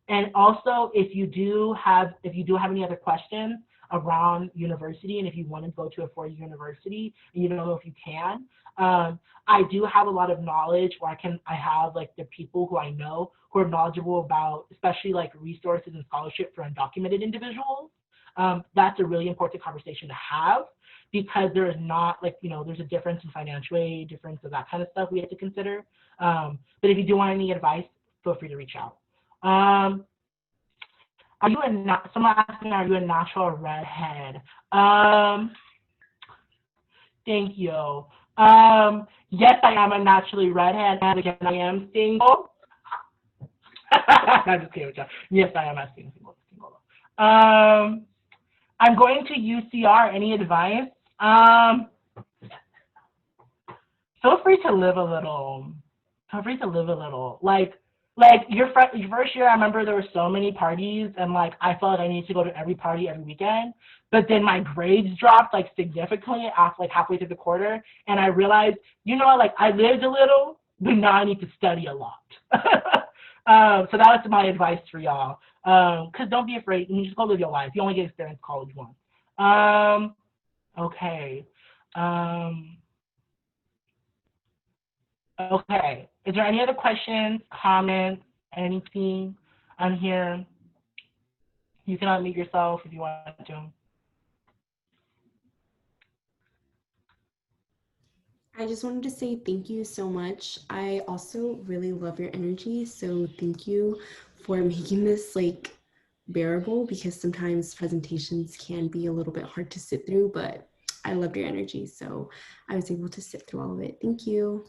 And also, if you do have any other questions around university, and if you want to go to a four-year university and you don't know if you can, I do have a lot of knowledge, or I have like the people who I know who are knowledgeable about, especially like resources and scholarship for undocumented individuals. That's a really important conversation to have, because there is not there's a difference in financial aid, difference of that kind of stuff we have to consider. But if you do want any advice, feel free to reach out. Someone asked me, are you a natural redhead? Thank you. Yes, I am a naturally redhead, and again, I am single. I'm just kidding with you. Yes, I am single. I'm going to UCR. Any advice? Feel free to live a little. Like your first year, I remember there were so many parties, and like I felt like I needed to go to every party every weekend. But then my grades dropped like significantly after like halfway through the quarter, and I realized, like I lived a little, but now I need to study a lot. So that was my advice for y'all. Cause don't be afraid. You just go live your life. You only get experience college once. Okay. Okay. Is there any other questions, comments, anything on here? You can unmute yourself if you want to. I just wanted to say thank you so much. I also really love your energy, so thank you for making this like bearable, because sometimes presentations can be a little bit hard to sit through, but I loved your energy, so I was able to sit through all of it. Thank you.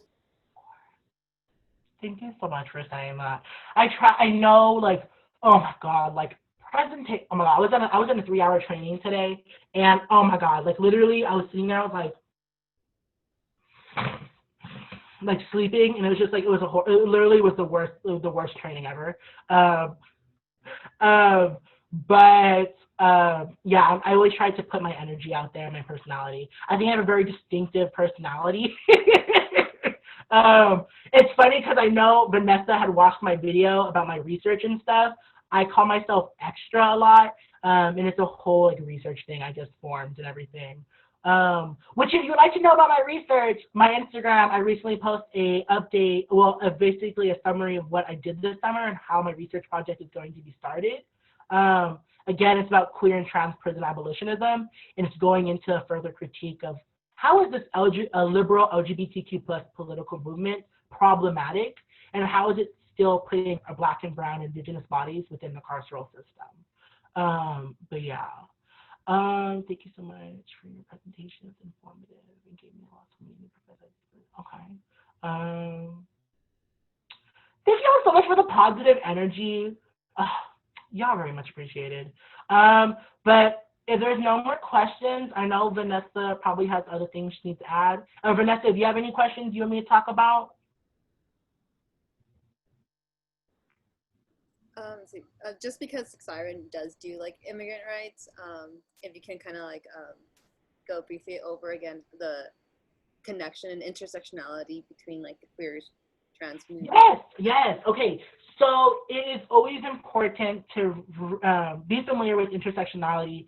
Thank you so much for saying that. I know, like, oh my God, like presentation. Oh my God, I was in a 3-hour training today, and oh my God, like literally, I was sitting there, I was like sleeping, and it was just like it literally was the worst training ever. But yeah, I always try to put my energy out there, my personality. I think I have a very distinctive personality. It's funny because I know Vanessa had watched my video about my research and stuff. I call myself extra a lot, and it's a whole like research thing I just formed and everything. Which if you'd like to know about my research, my Instagram, I recently posted a update, well, basically a summary of what I did this summer and how my research project is going to be started. Again, it's about queer and trans prison abolitionism, and it's going into a further critique of how is this liberal LGBTQ plus political movement problematic, and how is it still putting our Black and Brown Indigenous bodies within the carceral system. But yeah. Thank you so much for your presentation. It's informative and gave me lots of meaning. Okay. Thank you all so much for the positive energy. Y'all very much appreciated. But if there's no more questions, I know Vanessa probably has other things she needs to add. Vanessa, if you have any questions you want me to talk about? Just because Siren does do like immigrant rights, if you can kind of like go briefly over again the connection and intersectionality between like the queer trans community. Yes. Okay. So it is always important to be familiar with intersectionality,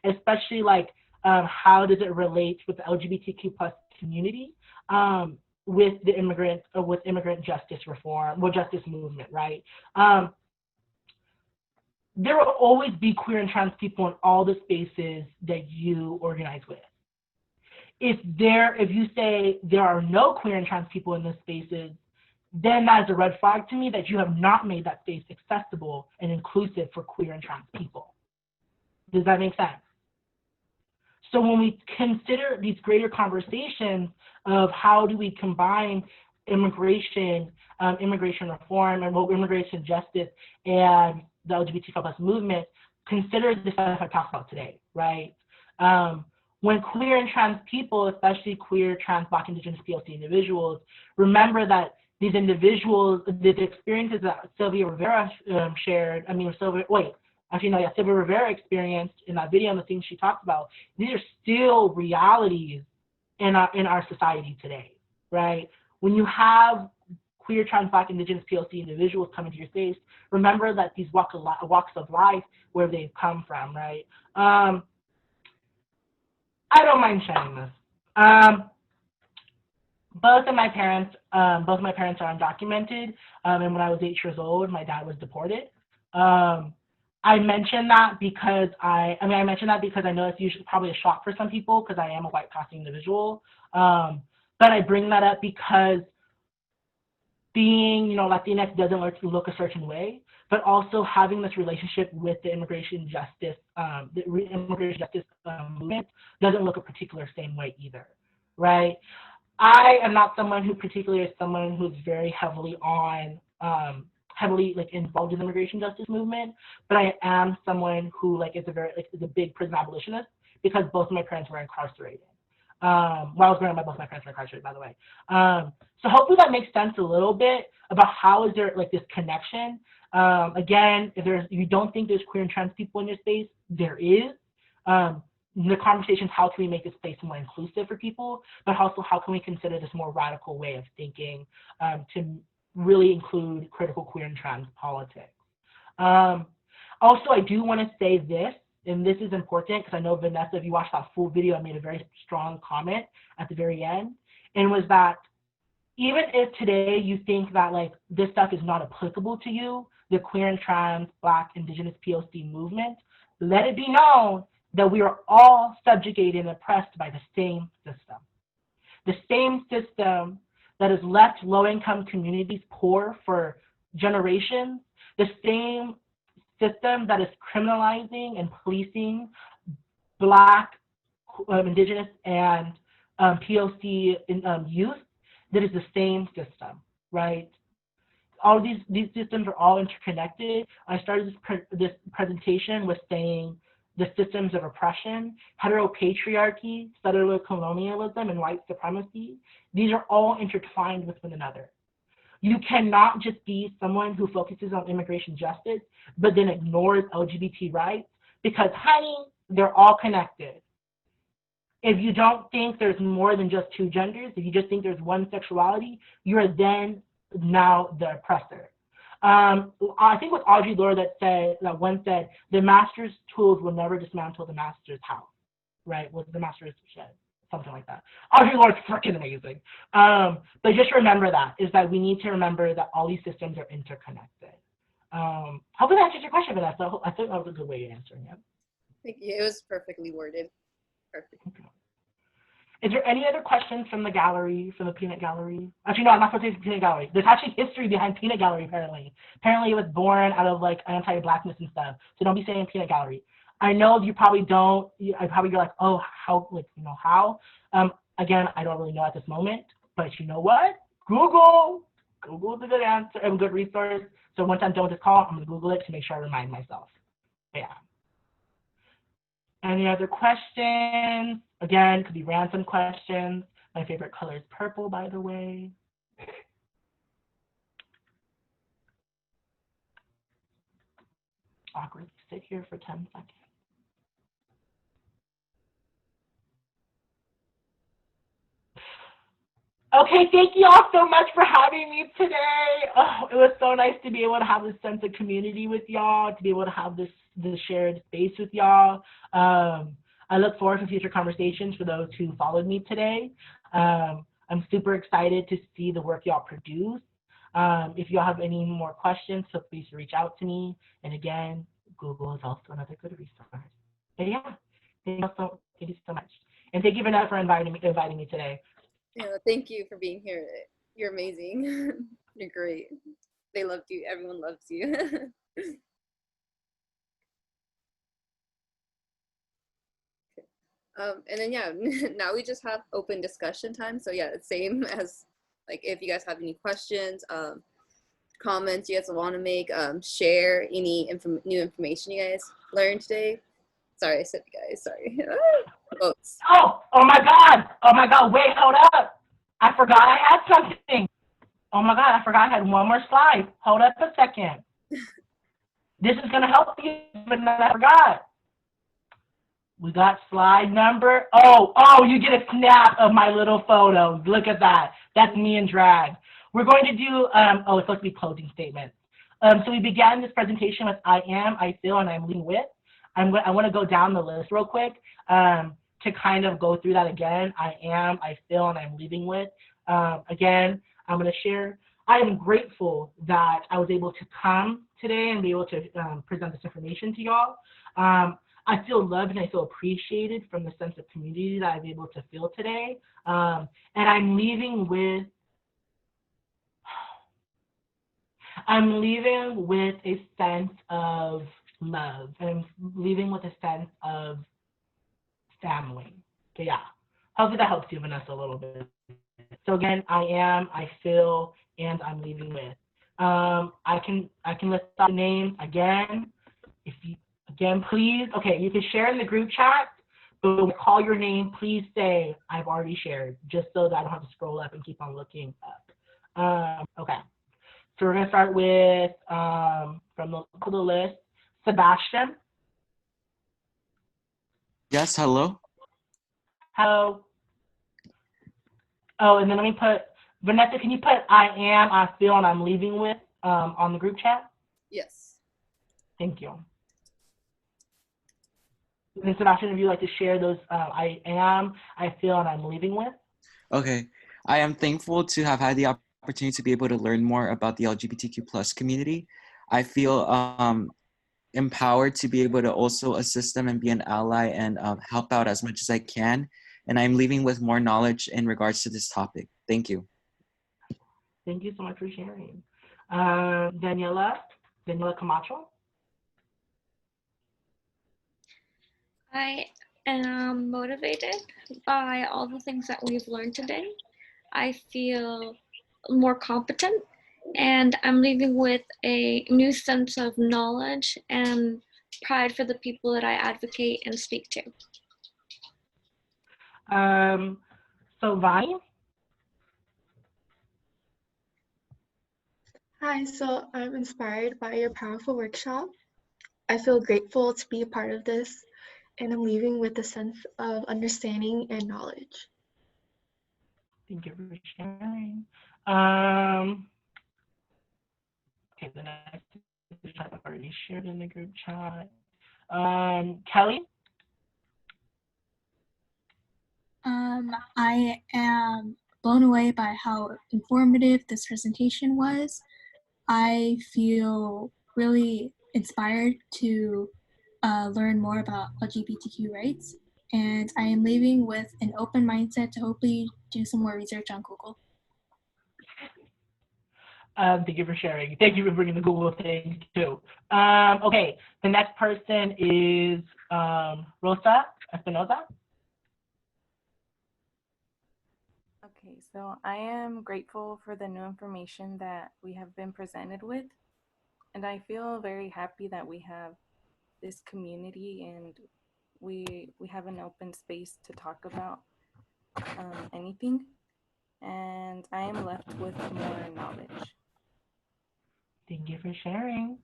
especially like how does it relate with the LGBTQ plus community, with the immigrant justice reform, justice movement, right? There will always be queer and trans people in all the spaces that you organize with. If you say there are no queer and trans people in those spaces, then that is a red flag to me that you have not made that space accessible and inclusive for queer and trans people. Does that make sense? So when we consider these greater conversations of how do we combine immigration reform and immigration justice and the LGBTQ+ movement, consider the stuff I talked about today, right? When queer and trans people, especially queer, trans, Black, Indigenous, POC individuals, remember that these individuals, the experiences that Sylvia Rivera shared, Sylvia Rivera experienced in that video and the things she talked about, these are still realities in our society today, right? When you have queer, trans, Black, Indigenous, POC individuals come into your space, remember that these walks of life, where they've come from, right? I don't mind sharing this. Both of my parents are undocumented, and when I was 8 years old, my dad was deported. I mention that because I know it's usually probably a shock for some people because I am a white passing individual. But I bring that up because being, Latinx doesn't look a certain way, but also having this relationship with the immigration justice movement doesn't look a particular same way either, right? I am not someone who particularly is someone who's very heavily involved in the immigration justice movement, but I am someone who is a big prison abolitionist because both of my parents were incarcerated. While I was growing up, both my parents were incarcerated, by the way. So hopefully that makes sense a little bit about how is there this connection. Again, if you don't think there's queer and trans people in your space, there is. The conversation is how can we make this space more inclusive for people, but also how can we consider this more radical way of thinking to really include critical queer and trans politics. Also, I do want to say this, and this is important because I know Vanessa, if you watched that full video, I made a very strong comment at the very end, and was that even if today you think that this stuff is not applicable to you, the queer and trans, Black, Indigenous, POC movement, let it be known that we are all subjugated and oppressed by the same system. The same system that has left low-income communities poor for generations, the same system that is criminalizing and policing Black, Indigenous, and POC youth, that is the same system, right? All these systems are all interconnected. I started this presentation with saying the systems of oppression, heteropatriarchy, settler colonialism, and white supremacy, these are all intertwined with one another. You cannot just be someone who focuses on immigration justice, but then ignores LGBT rights, because, honey, they're all connected. If you don't think there's more than just two genders, if you just think there's one sexuality, you're then now the oppressor. I think it was Audre Lorde that once said, the master's tools will never dismantle the master's house, right? Was the master's shed, something like that. Audre Lorde's freaking amazing. But just remember that, is that we need to remember that all these systems are interconnected. Hopefully that answers your question, Vanessa. I think that was a good way of answering it. Thank you. It was perfectly worded. Perfect. Okay. Is there any other questions from the gallery, from the peanut gallery? Actually, no, I'm not supposed to say peanut gallery. There's actually history behind peanut gallery, apparently. Apparently it was born out of like anti-blackness and stuff. So don't be saying peanut gallery. I know you probably don't, I probably you're like, oh, how, like, you know, how? Again, I don't really know at this moment, but you know what? Google is a good answer, a good resource. So once I'm done with this call, I'm gonna Google it to make sure I remind myself. But yeah. Any other questions? Again, could be random questions. My favorite color is purple, by the way. Awkward. Sit here for 10 seconds. Okay, thank you all so much for having me today. Oh, it was so nice to be able to have this sense of community with y'all, to be able to have this shared space with y'all. I look forward to future conversations for those who followed me today. I'm super excited to see the work y'all produce. If y'all have any more questions, so please reach out to me. And again, Google is also another good resource. But yeah, thank you so much. And thank you, Vanessa, for inviting me today. Yeah, thank you for being here. You're amazing. You're great. They loved you. Everyone loves you. And then yeah, now we just have open discussion time. So yeah, it's same as like if you guys have any questions, comments you guys want to make, share any new information you guys learned today. Sorry, I said guys. Sorry. Votes. Oh my God! Wait, hold up! I forgot I had something. Oh my God! I forgot I had one more slide. Hold up a second. This is gonna help you, but I forgot. We got slide number. Oh! You get a snap of my little photos. Look at that. That's me in drag. We're going to do. It's supposed to be closing statements. So we began this presentation with I am, I feel, and I'm leading with. I want to go down the list real quick. To kind of go through that again. I am, I feel, and I'm leaving with. Again, I'm going to share. I am grateful that I was able to come today and be able to present this information to y'all. I feel loved and I feel appreciated from the sense of community that I'm able to feel today. And I'm leaving with a sense of love. And I'm leaving with a sense of family. So yeah, hopefully that helps you, Vanessa, a little bit. So again, I am, I feel, and I'm leaving with. I can list out the names again. Please, okay, you can share in the group chat, but when we call your name, please say I've already shared, just so that I don't have to scroll up and keep on looking up. Okay, so we're gonna start with from the list, Sebastian. Yes, hello. Hello. Oh, and then let me put, Vanessa, can you put I am, I feel, and I'm leaving with on the group chat? Yes. Thank you. And then Sebastian, if you'd like to share those I am, I feel, and I'm leaving with? Okay. I am thankful to have had the opportunity to be able to learn more about the LGBTQ plus community. I feel empowered to be able to also assist them and be an ally and help out as much as I can. And I'm leaving with more knowledge in regards to this topic. Thank you. Thank you so much for sharing. Daniela Camacho. I am motivated by all the things that we've learned today. I feel more competent, and I'm leaving with a new sense of knowledge and pride for the people that I advocate and speak to. So Vani? Hi, so I'm inspired by your powerful workshop. I feel grateful to be a part of this, and I'm leaving with a sense of understanding and knowledge. Thank you for sharing. Okay, the next is I've already shared in the group chat. Kelly? I am blown away by how informative this presentation was. I feel really inspired to learn more about LGBTQ rights, and I am leaving with an open mindset to hopefully do some more research on Google. Thank you for sharing. Thank you for bringing the Google thing too. Okay, the next person is Rosa Espinoza. Okay, so I am grateful for the new information that we have been presented with, and I feel very happy that we have this community and we have an open space to talk about anything, and I am left with more knowledge. Thank you for sharing.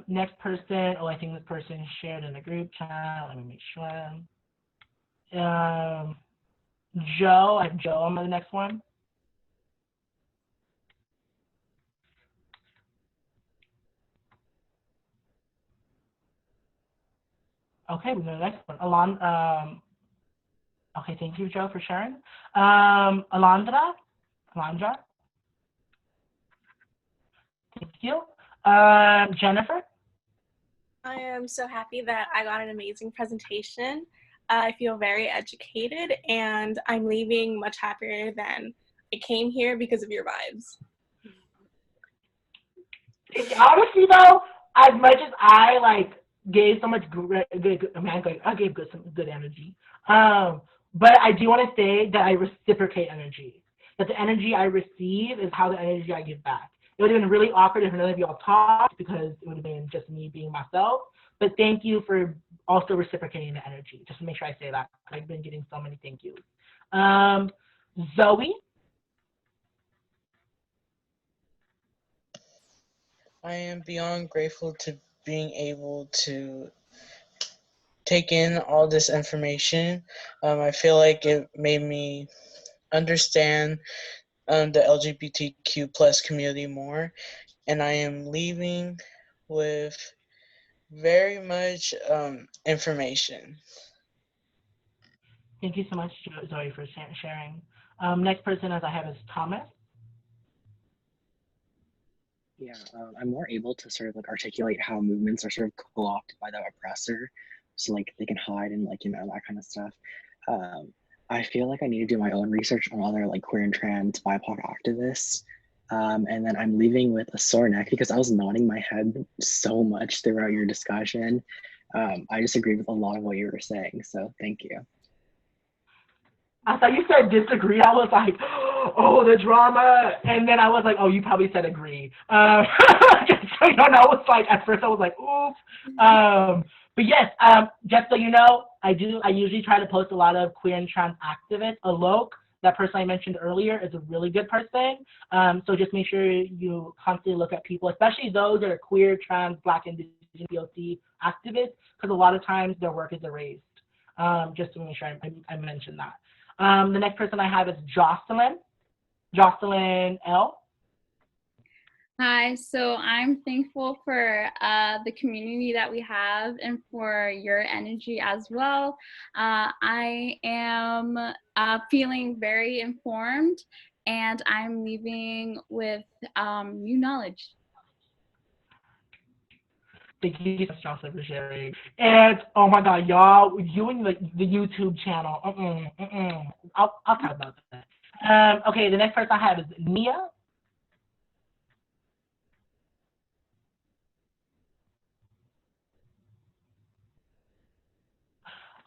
Next person, I think this person shared in the group chat. Let me make sure. Joe, I have Joe on the next one. Okay, we go to the next one. Okay, thank you, Joe, for sharing. Alondra? Thank you. Jennifer? I am so happy that I got an amazing presentation. I feel very educated, and I'm leaving much happier than I came here because of your vibes. Honestly, though, as much as I gave so much good, I gave some good energy. But I do want to say that I reciprocate energy. That the energy I receive is how the energy I give back. It would have been really awkward if none of y'all talked because it would have been just me being myself. But thank you for also reciprocating the energy. Just to make sure I say that. I've been getting so many thank yous. Zoe? I am beyond grateful to being able to take in all this information. I feel like it made me understand the LGBTQ plus community more, and I am leaving with very much information. Thank you so much, Zoe, for sharing. Next person as I have is Thomas. Yeah, I'm more able to sort of articulate how movements are sort of co-opted by the oppressor, so they can hide and that kind of stuff. I feel like I need to do my own research on other queer and trans BIPOC activists, and then I'm leaving with a sore neck because I was nodding my head so much throughout your discussion. I just agree with a lot of what you were saying, so thank you. I thought you said disagree. I was like, oh, the drama. And then I was like, oh, you probably said agree. Just so you know, I was like, at first I was like, oops. But yes, just so you know, I usually try to post a lot of queer and trans activists. Alok, that person I mentioned earlier, is a really good person. So just make sure you constantly look at people, especially those that are queer, trans, Black, Indigenous, POC activists, because a lot of times their work is erased. Just to make sure I mentioned that. The next person I have is Jocelyn. Jocelyn L. Hi, so I'm thankful for the community that we have and for your energy as well. I am feeling very informed, and I'm leaving with new knowledge. Thank you so much, Jocelyn, for sharing. And oh my God, y'all, you and the YouTube channel. I'll talk about that. Okay, the next person I have is Nia.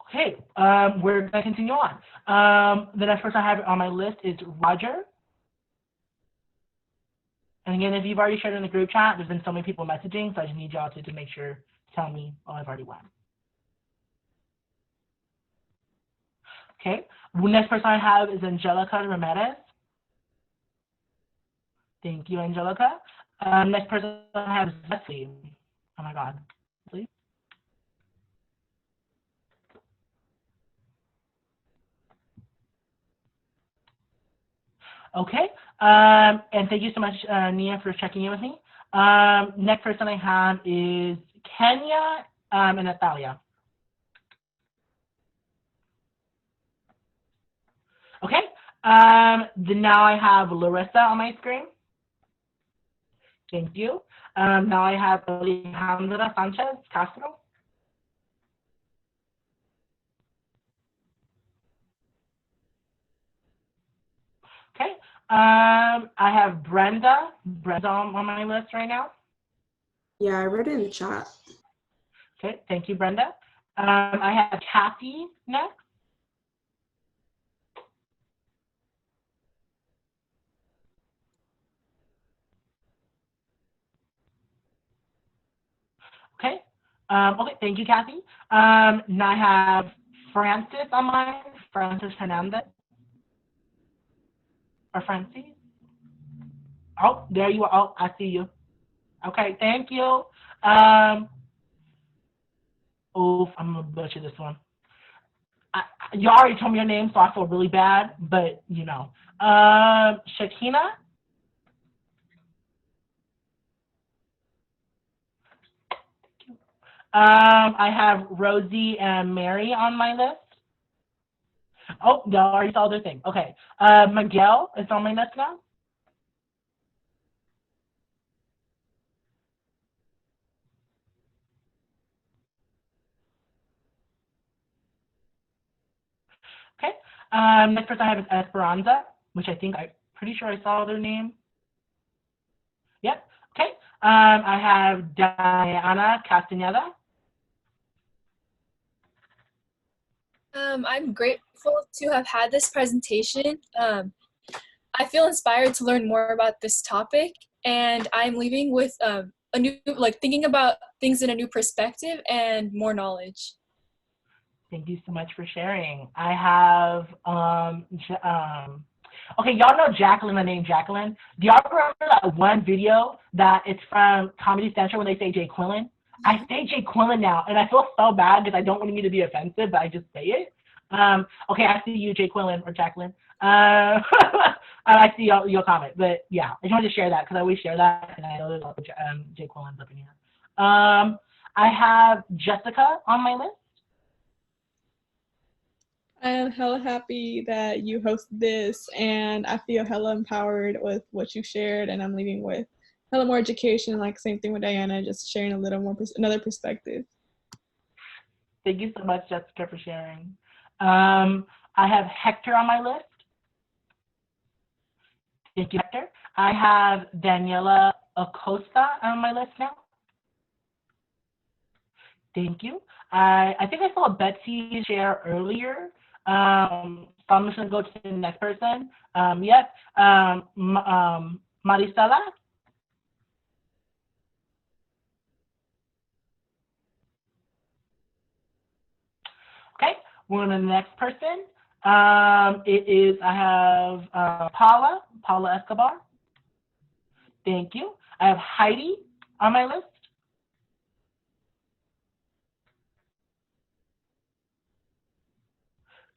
Okay, we're gonna continue on. The next person I have on my list is Roger. And again, if you've already shared in the group chat, there's been so many people messaging, so I just need y'all to make sure, tell me, I've already went. Okay, the next person I have is Angelica Ramirez. Thank you, Angelica. Next person I have is Leslie. Oh my God. Leslie? Okay. And thank you so much, Nia, for checking in with me. Next person I have is Kenya and Natalia. Okay. Now I have Larissa on my screen. Thank you. Now I have Alejandra Sanchez Castro. Okay. I have Brenda. Brenda on my list right now. Yeah, I wrote it in the chat. Okay. Thank you, Brenda. I have Kathy next. Okay. Okay. Thank you, Kathy. Now I have Francis on mine. Francis Hernandez. Or Francis. Oh, there you are. Oh, I see you. Okay. Thank you. Oof, I'm gonna butcher this one. You already told me your name, so I feel really bad, but you know. Shakina. I have Rosie and Mary on my list. Oh, no, I already saw their thing. Okay. Miguel is on my list now. Okay. Next person I have is Esperanza, which I think I'm pretty sure I saw their name. Yep. Okay. I have Diana Castaneda. I'm grateful to have had this presentation. I feel inspired to learn more about this topic, and I'm leaving with a new, thinking about things in a new perspective and more knowledge. Thank you so much for sharing. I have, okay, y'all know Jacqueline, the name Jacqueline. Do y'all remember that one video that it's from Comedy Central when they say Jay Quillen? I say Jay Quillen now, and I feel so bad because I don't want you to be offensive, but I just say it. Okay, I see you, Jay Quillen or Jacqueline. I see your comment, but yeah, I just wanted to share that because I always share that, and I know there's a lot of Jay Quillens up in here. I have Jessica on my list. I am hella happy that you hosted this, and I feel hella empowered with what you shared, and I'm leaving with hella more education, like same thing with Diana, just sharing a little more, another perspective. Thank you so much, Jessica, for sharing. I have Hector on my list. Thank you, Hector. I have Daniela Acosta on my list now. Thank you. I think I saw Betsy share earlier. So I'm just going to go to the next person. Yep. Marisela. Okay, we're on to the next person. I have Paula Escobar. Thank you. I have Heidi on my list.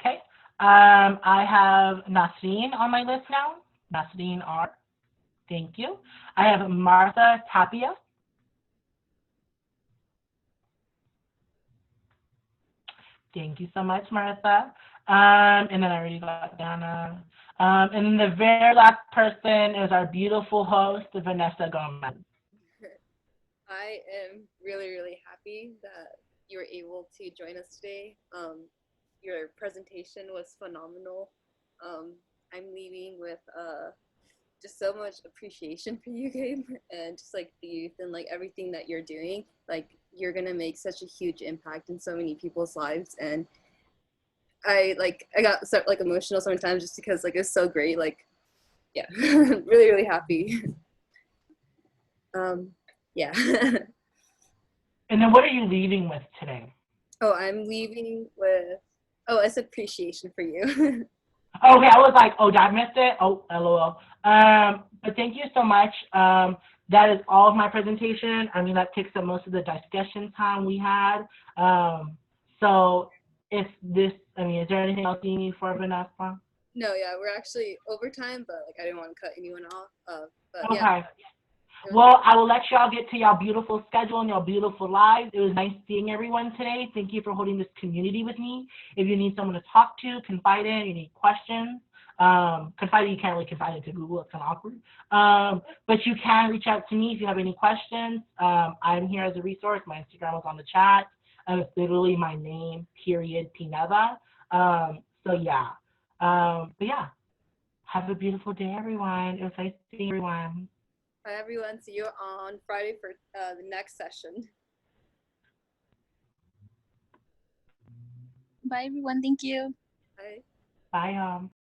Okay. I have Nasreen on my list now. Nasreen R. Thank you. I have Martha Tapia. Thank you so much, Martha. And then I already got Dana. And then the very last person is our beautiful host, Vanessa Gomez. I am really, really happy that you were able to join us today. Your presentation was phenomenal. I'm leaving with just so much appreciation for you, Gabe, and just like the youth and like everything that you're doing. Like you're gonna make such a huge impact in so many people's lives, and I got so like emotional sometimes just because like it's so great. Like, yeah, really, really happy. Yeah. And then what are you leaving with today? Oh, I'm leaving with, it's appreciation for you. Okay, I was like, oh, did I miss it? Oh, LOL. But thank you so much. That is all of my presentation. I mean, that takes up most of the discussion time we had. So if this, I mean, is there anything else you need for Vanessa? No, yeah, we're actually over time, but like I didn't want to cut anyone off. But Okay. yeah. Well, I will let y'all get to y'all beautiful schedule and y'all beautiful lives. It was nice seeing everyone today. Thank you for holding this community with me. If you need someone to talk to, confide in, you need questions, confide in, you can't really confide into Google, it's kind of awkward. But you can reach out to me if you have any questions. I'm here as a resource. My Instagram is on the chat. It's literally my name, period, Pineda. So yeah. But yeah, have a beautiful day, everyone. It was nice seeing everyone. Bye, everyone. See you on Friday for the next session. Bye, everyone. Thank you. Bye. Bye.